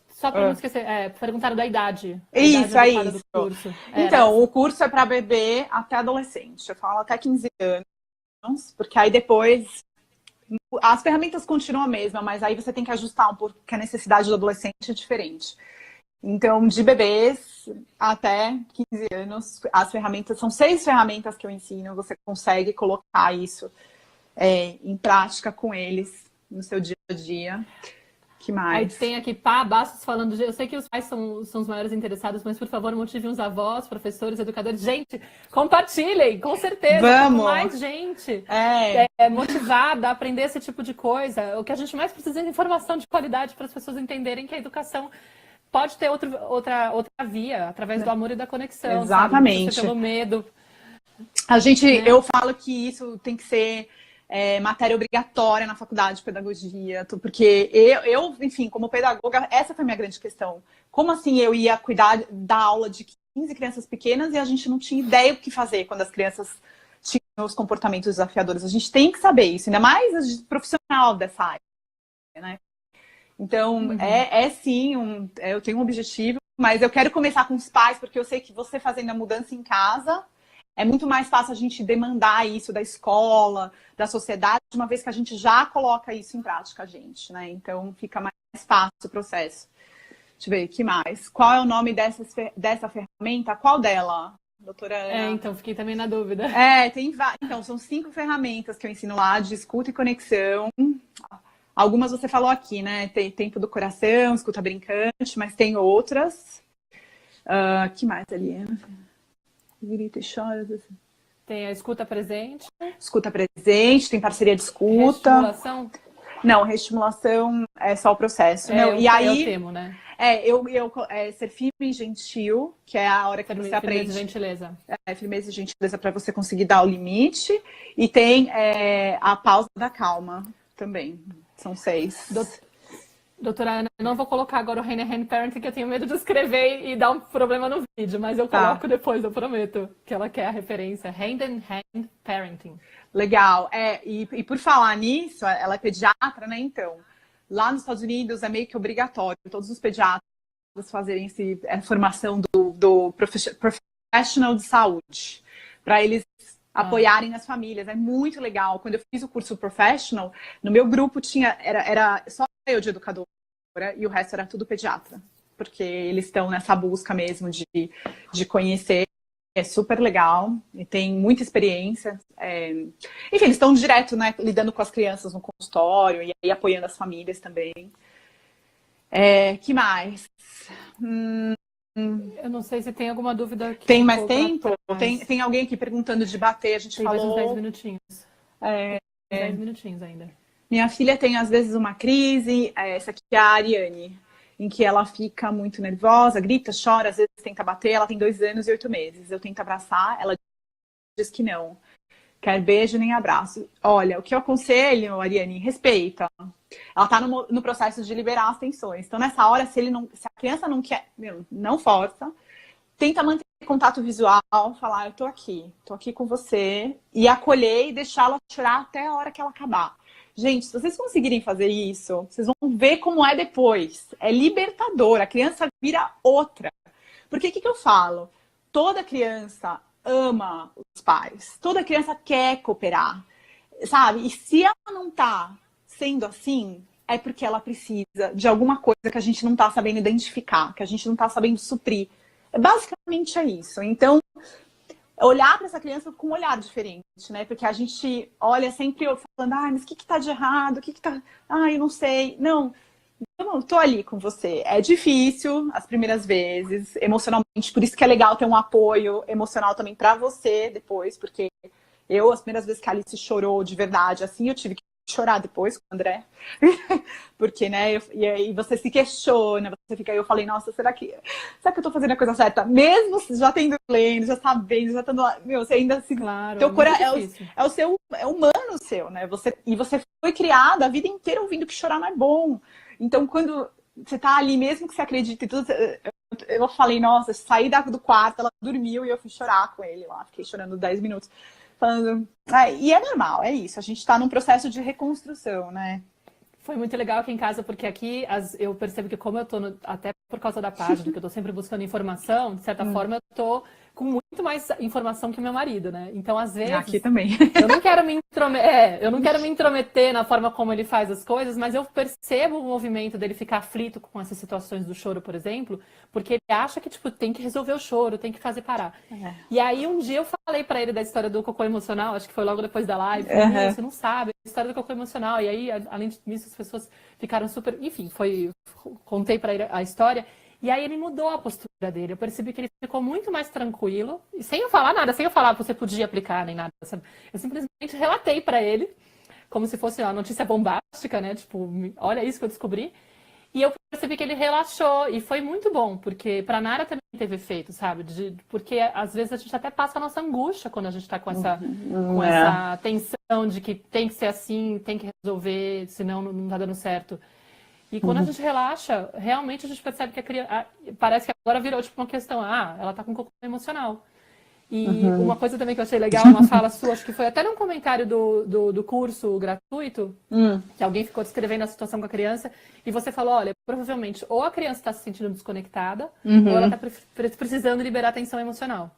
Só para não esquecer, perguntaram da idade. Isso, idade é isso. Do curso. Então, o curso é para bebê até adolescente. Eu falo até 15 anos, porque aí depois as ferramentas continuam a mesma, mas aí você tem que ajustar um pouco, porque a necessidade do adolescente é diferente. Então, de bebês até 15 anos, as ferramentas, são 6 ferramentas que eu ensino, você consegue colocar isso em prática com eles no seu dia a dia. Que mais? Aí tem aqui Bastos falando, eu sei que os pais são os maiores interessados, mas por favor motivem os avós, professores, educadores. Gente, compartilhem, com certeza. Vamos! Mais gente motivada a aprender esse tipo de coisa. O que a gente mais precisa é informação de qualidade para as pessoas entenderem que a educação pode ter outra via, através do amor e da conexão. Exatamente. Sabe? Pelo medo. Eu falo que isso tem que ser matéria obrigatória na faculdade de pedagogia, porque eu, enfim, como pedagoga, essa foi a minha grande questão. Como assim eu ia cuidar da aula de 15 crianças pequenas e a gente não tinha ideia o que fazer quando as crianças tinham os comportamentos desafiadores? A gente tem que saber isso, ainda mais a profissional dessa área, né? Então, sim, eu tenho um objetivo, mas eu quero começar com os pais, porque eu sei que você fazendo a mudança em casa, é muito mais fácil a gente demandar isso da escola, da sociedade, uma vez que a gente já coloca isso em prática, né? Então, fica mais fácil o processo. Deixa eu ver, o que mais? Qual é o nome dessa ferramenta? Qual dela, doutora Ana? Então, fiquei também na dúvida. Então, são 5 ferramentas que eu ensino lá, de escuta e conexão. Algumas você falou aqui, né? Tem tempo do coração, escuta brincante, mas tem outras. Que mais, Eliana? Grita e chora. Tem a escuta presente. Escuta presente, tem parceria de escuta. Reestimulação? Não, reestimulação é só o processo. E aí, é o termo, né? Ser firme e gentil, que é a hora que você aprende. Firmeza e gentileza. Firmeza e gentileza para você conseguir dar o limite. E tem a pausa da calma também. São 6. Doutora Ana, eu não vou colocar agora o Hand in Hand Parenting, que eu tenho medo de escrever e dar um problema no vídeo, mas eu coloco depois, eu prometo, que ela quer a referência. Hand in Hand Parenting. Legal. E por falar nisso, ela é pediatra, né? Então, lá nos Estados Unidos é meio que obrigatório todos os pediatras fazerem essa formação do profissional de saúde, para eles apoiarem as famílias. É muito legal. Quando eu fiz o curso professional, no meu grupo era só eu de educadora e o resto era tudo pediatra, porque eles estão nessa busca mesmo de conhecer. É super legal e tem muita experiência. Enfim, eles estão direto, né, lidando com as crianças no consultório e aí apoiando as famílias também. Que mais? Eu não sei se tem alguma dúvida aqui. Tem mais tempo? Tem alguém aqui perguntando de bater, a gente tem falou... mais uns 10 minutinhos. 10 minutinhos ainda. Minha filha tem, às vezes, uma crise, essa aqui é a Ariane, em que ela fica muito nervosa, grita, chora, às vezes tenta bater, ela tem 2 anos e 8 meses. Eu tento abraçar, ela diz que não. quer beijo nem abraço. Olha, o que eu aconselho, Ariane, respeita. Ela tá no processo de liberar as tensões. Então, nessa hora, se a criança não quer, não força, tenta manter contato visual, falar, eu tô aqui com você, e acolher e deixá-la chorar até a hora que ela acabar. Gente, se vocês conseguirem fazer isso, vocês vão ver como é depois. É libertador, a criança vira outra. Porque o que eu falo? Toda criança ama os pais, toda criança quer cooperar, sabe? E se ela não tá sendo assim, é porque ela precisa de alguma coisa que a gente não tá sabendo identificar, que a gente não tá sabendo suprir. Basicamente é isso. Então, olhar para essa criança com um olhar diferente, né? Porque a gente olha sempre falando, mas o que tá de errado? O que tá... eu não sei. Não, eu tô ali com você. É difícil as primeiras vezes, emocionalmente, por isso que é legal ter um apoio emocional também para você depois, porque as primeiras vezes que a Alice chorou de verdade, assim, eu tive que chorar depois com o André. Porque, né, e aí você se questiona, você fica aí, eu falei, nossa, será que eu tô fazendo a coisa certa? Mesmo já tendo lendo, já sabendo, já estando lá, você ainda se... Claro, teu é humano seu, né? Você foi criada a vida inteira ouvindo que chorar não é bom. Então, quando você tá ali, mesmo que você acredite em tudo, eu falei, nossa, saí do quarto, ela dormiu e eu fui chorar com ele lá, fiquei chorando 10 minutos. Falando... e é normal, é isso. A gente está num processo de reconstrução, né? Foi muito legal aqui em casa, porque aqui eu percebo que como eu tô, até por causa da página, que eu tô sempre buscando informação, de certa forma eu tô com muito mais informação que meu marido, né? Então, às vezes... Aqui também. Eu não quero me intrometer na forma como ele faz as coisas, mas eu percebo o movimento dele ficar aflito com essas situações do choro, por exemplo, porque ele acha que, tipo, tem que resolver o choro, tem que fazer parar. E aí, um dia eu falei pra ele da história do cocô emocional, acho que foi logo depois da live, falei, você não sabe, a história do cocô emocional. E aí, além disso, as pessoas ficaram super... Enfim, contei pra ele a história. E aí ele mudou a postura dele. Eu percebi que ele ficou muito mais tranquilo. E sem eu falar nada, sem eu falar que você podia aplicar nem nada. Eu simplesmente relatei pra ele, como se fosse uma notícia bombástica, né? Tipo, olha isso que eu descobri. E eu percebi que ele relaxou. E foi muito bom, porque pra Nara também teve efeito, sabe? Porque às vezes a gente até passa a nossa angústia quando a gente tá com essa tensão de que tem que ser assim, tem que resolver, senão não tá dando certo. E quando a gente relaxa, realmente a gente percebe que a criança... Parece que agora virou tipo uma questão, ela tá com cocô emocional. E uma coisa também que eu achei legal, uma fala sua, acho que foi até num comentário do curso gratuito, que alguém ficou descrevendo a situação com a criança, e você falou, olha, provavelmente ou a criança está se sentindo desconectada, ou ela está precisando liberar atenção emocional.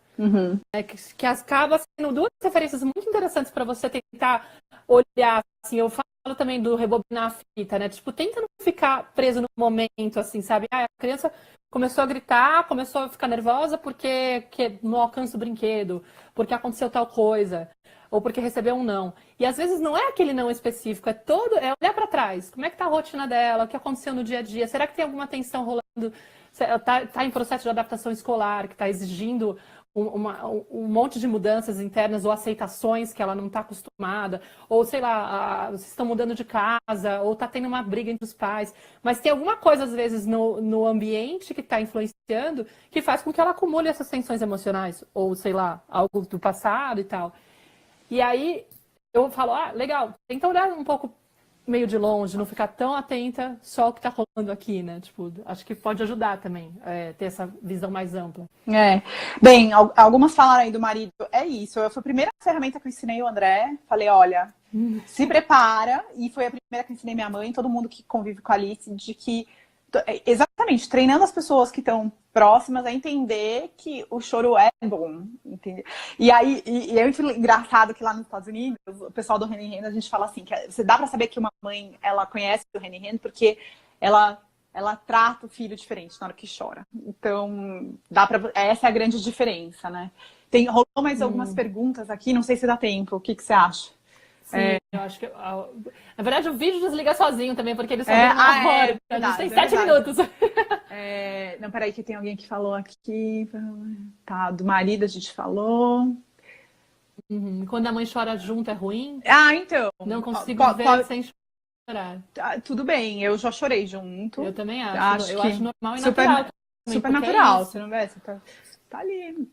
Que acaba sendo duas referências muito interessantes para você tentar olhar, assim, eu falo também do rebobinar a fita, né? Tipo, tenta não ficar preso no momento, assim, sabe? A criança começou a gritar, começou a ficar nervosa porque não alcança o brinquedo, porque aconteceu tal coisa, ou porque recebeu um não. E às vezes não é aquele não específico, é olhar para trás. Como é que tá a rotina dela? O que aconteceu no dia a dia? Será que tem alguma tensão rolando? Tá em processo de adaptação escolar, que está exigindo um monte de mudanças internas ou aceitações que ela não está acostumada, ou sei lá, vocês estão mudando de casa, ou está tendo uma briga entre os pais, mas tem alguma coisa às vezes no ambiente que está influenciando que faz com que ela acumule essas tensões emocionais, ou sei lá, algo do passado e tal. E aí eu falo, legal, tenta olhar um pouco meio de longe, não ficar tão atenta só ao que tá rolando aqui, né? Tipo, acho que pode ajudar também, ter essa visão mais ampla. Bem, algumas falaram aí do marido, é isso. Foi a primeira ferramenta que eu ensinei o André. Falei, olha, se prepara. E foi a primeira que eu ensinei minha mãe, todo mundo que convive com a Alice, de que, exatamente, treinando as pessoas que estão próximas a entender que o choro é bom, entende? E aí, é muito engraçado que lá nos Estados Unidos, o pessoal do Henny Hand, a gente fala assim, que você dá pra saber que uma mãe, ela conhece o Henny Hand porque ela trata o filho diferente na hora que chora. Então, essa é a grande diferença, né? Rolou mais algumas perguntas aqui, não sei se dá tempo, o que você acha? Sim, eu acho que... Na verdade, o vídeo desliga sozinho também, porque ele só deu uma hora. A gente tem 7 minutos. Não, peraí, que tem alguém que falou aqui. Tá, do marido a gente falou. Quando a mãe chora junto é ruim? Então. Não consigo ver sem chorar. Tudo bem, eu já chorei junto. Eu também acho. Eu acho normal e super, natural. Super natural, você não vê? Você tá ali.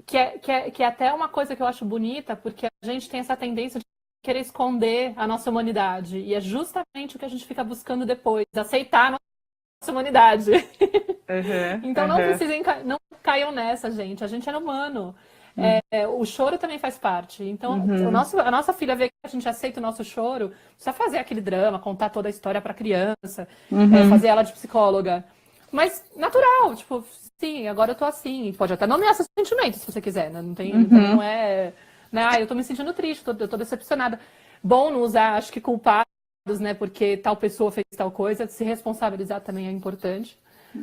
que é até uma coisa que eu acho bonita, porque a gente tem essa tendência de querer esconder a nossa humanidade. E é justamente o que a gente fica buscando depois, aceitar a nossa humanidade. Uhum, Então não caiam nessa, gente. A gente é humano. O choro também faz parte. Então, uhum, a nossa filha vê que a gente aceita o nosso choro, não precisa fazer aquele drama, contar toda a história para a criança, uhum, fazer ela de psicóloga. Mas natural, tipo, sim, agora eu tô assim. Pode até nomear seus sentimentos se você quiser, né? Não tem, também não uhum. é. Né? Eu tô me sentindo triste, eu tô decepcionada. Bom não usar, acho que culpados, né? Porque tal pessoa fez tal coisa, se responsabilizar também é importante.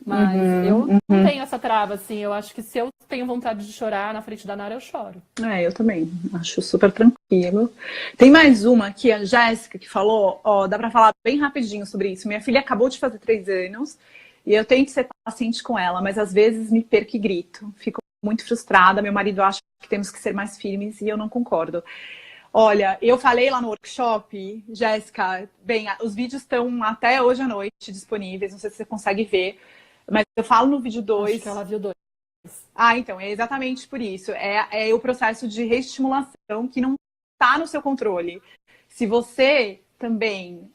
Mas eu Uhum, não uhum. tenho essa trava, assim. Eu acho que se eu tenho vontade de chorar na frente da Nara, eu choro. Eu também. Acho super tranquilo. Tem mais uma aqui, a Jéssica, que falou, ó, dá pra falar bem rapidinho sobre isso. Minha filha acabou de fazer 3 anos e eu tento ser paciente com ela, mas às vezes me perco e grito. Fico muito frustrada. Meu marido acha que temos que ser mais firmes e eu não concordo. Olha, eu falei lá no workshop, Jéssica, bem, os vídeos estão até hoje à noite disponíveis, não sei se você consegue ver, mas eu falo no vídeo Acho que 2. ela viu dois. Então, é exatamente por isso. É o processo de reestimulação que não está no seu controle. Se você também,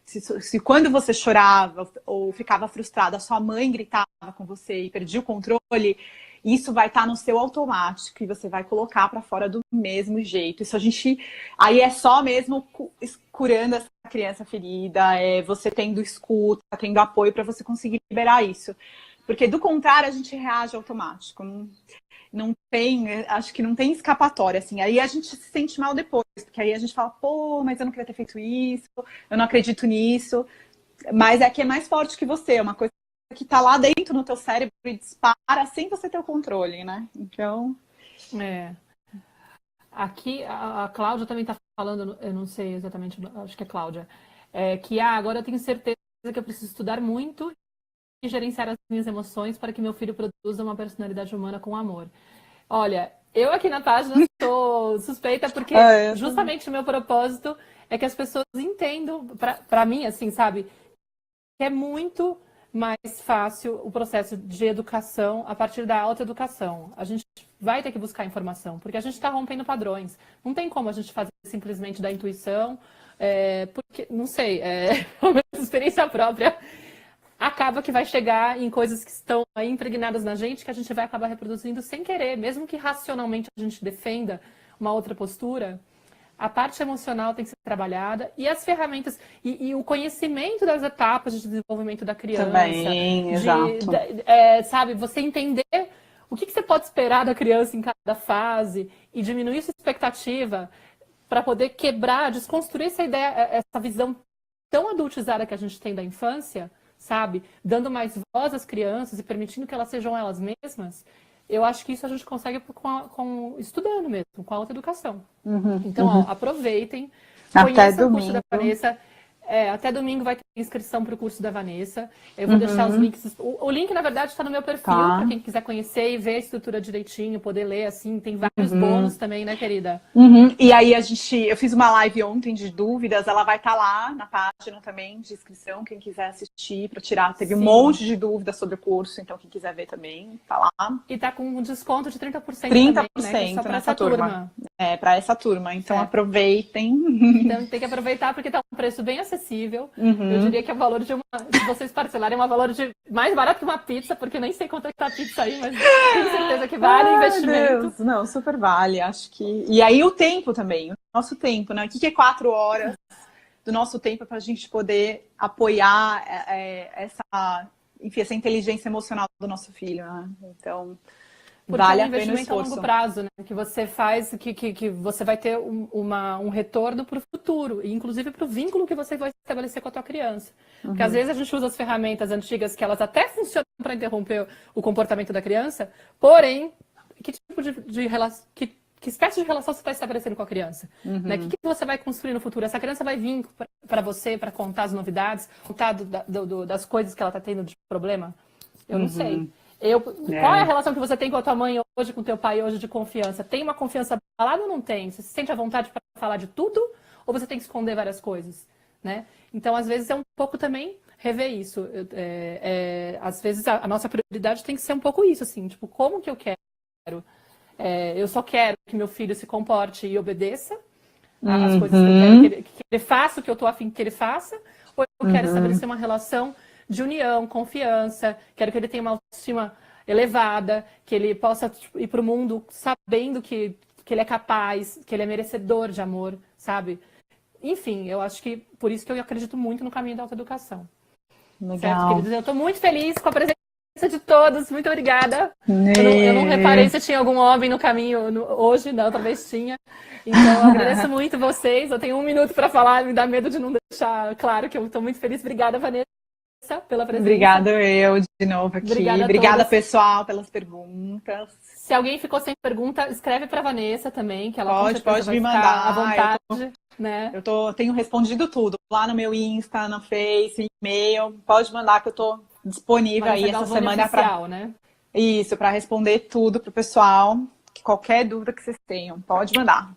se quando você chorava ou ficava frustrada, a sua mãe gritava com você e perdia o controle, isso vai estar no seu automático e você vai colocar para fora do mesmo jeito. Isso aí é só mesmo curando essa criança ferida, você tendo escuta, tendo apoio para você conseguir liberar isso. Porque do contrário, a gente reage automático. Não tem, acho que não tem escapatória, assim. Aí a gente se sente mal depois, porque aí a gente fala, pô, mas eu não queria ter feito isso, eu não acredito nisso. Mas é que é mais forte que você, é uma coisa que tá lá dentro no teu cérebro e dispara sem você ter o controle, né? Então. É. Aqui, a Cláudia também está falando, eu não sei exatamente, acho que é Cláudia, que agora eu tenho certeza que eu preciso estudar muito e gerenciar as minhas emoções para que meu filho produza uma personalidade humana com amor. Olha, eu aqui na página sou suspeita porque Eu também. justamente o meu propósito é que as pessoas entendam, para mim, assim, sabe, que é muito mais fácil o processo de educação a partir da autoeducação. A gente vai ter que buscar informação, porque a gente está rompendo padrões. Não tem como a gente fazer simplesmente da intuição, porque, não sei, a minha experiência própria acaba que vai chegar em coisas que estão aí impregnadas na gente, que a gente vai acabar reproduzindo sem querer, mesmo que racionalmente a gente defenda uma outra postura, a parte emocional tem que ser trabalhada e as ferramentas e o conhecimento das etapas de desenvolvimento da criança, Também, exato. sabe, você entender o que você pode esperar da criança em cada fase e diminuir sua expectativa para poder quebrar, desconstruir essa ideia, essa visão tão adultizada que a gente tem da infância, sabe? Dando mais voz às crianças e permitindo que elas sejam elas mesmas. Eu acho que isso a gente consegue estudando mesmo, com a autoeducação. Uhum, Então, ó, uhum. aproveitem, Até conheçam o curso da domingo. Vanessa. Até domingo vai ter inscrição para o curso da Vanessa. Eu vou deixar os Uhum, links. O link, na verdade, está no meu perfil, para tá. quem quiser conhecer e ver a estrutura direitinho, poder ler assim. Tem vários Uhum. bônus também, né, querida? Uhum. E aí eu fiz uma live ontem de dúvidas, ela vai estar lá na página também de inscrição, quem quiser assistir para tirar, teve um Sim. monte de dúvidas sobre o curso, então quem quiser ver também, tá lá. E tá com um desconto de 30% trinta também, por né? Que é só cento para nessa essa turma. turma. Para essa turma, então É. aproveitem. Então tem que aproveitar porque tá um preço bem acessível. Eu Uhum. diria que é o valor de se vocês parcelarem, é um valor de mais barato que uma pizza, porque nem sei quanto é que tá a pizza aí, mas tenho certeza que vale o Ai, investimento. Deus, não, super vale, acho que. E aí o tempo também, o nosso tempo, né? O que é 4 horas do nosso tempo para a gente poder apoiar enfim, essa inteligência emocional do nosso filho, né? Então, Porque é vale um a pena o investimento a longo esforço. prazo, né? Que você faz, que você vai ter um retorno para o futuro, e inclusive para o vínculo que você vai estabelecer com a tua criança. Porque às vezes a gente usa as ferramentas antigas que elas até funcionam para interromper o comportamento da criança, porém, que tipo de relação. Que espécie de relação você está estabelecendo com a criança? Né? O que você vai construir no futuro? Essa criança vai vir para você para contar as novidades, contar das coisas que ela está tendo de problema? Eu não sei. Uhum. Qual é a É. relação que você tem com a tua mãe hoje, com o teu pai hoje de confiança? Tem uma confiança abalada ou não tem? Você se sente à vontade para falar de tudo ou você tem que esconder várias coisas? Né? Então, às vezes, é um pouco também rever isso. Às vezes, a nossa prioridade tem que ser um pouco isso, assim, tipo, como que eu quero Eu só quero que meu filho se comporte e obedeça às coisas que eu quero que ele faça, o que eu tô afim que ele faça, ou eu quero estabelecer uma relação de união, confiança, quero que ele tenha uma autoestima elevada, que ele possa ir pro mundo sabendo que ele é capaz, que ele é merecedor de amor, sabe? Enfim, eu acho que por isso que eu acredito muito no caminho da autoeducação. Certo, Legal. queridos? Eu estou muito feliz com a presença de todos. Muito obrigada. Eu não reparei se tinha algum homem no caminho hoje, não, talvez tinha. Então, eu agradeço muito vocês. Eu tenho 1 minuto para falar, me dá medo de não deixar claro que eu estou muito feliz. Obrigada, Vanessa, pela presença. Obrigada eu de novo aqui. Obrigada, pessoal, pelas perguntas. Se alguém ficou sem pergunta, escreve para Vanessa também, que ela pode me mandar à vontade. Né? Tenho respondido tudo lá no meu Insta, no Face, e-mail. Pode mandar que eu tô disponível aí essa semana para né? Isso, para responder tudo pro pessoal. Qualquer dúvida que vocês tenham, pode mandar.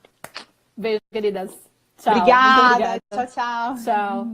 Beijo, queridas. Tchau. Obrigada. Tchau, tchau. Tchau.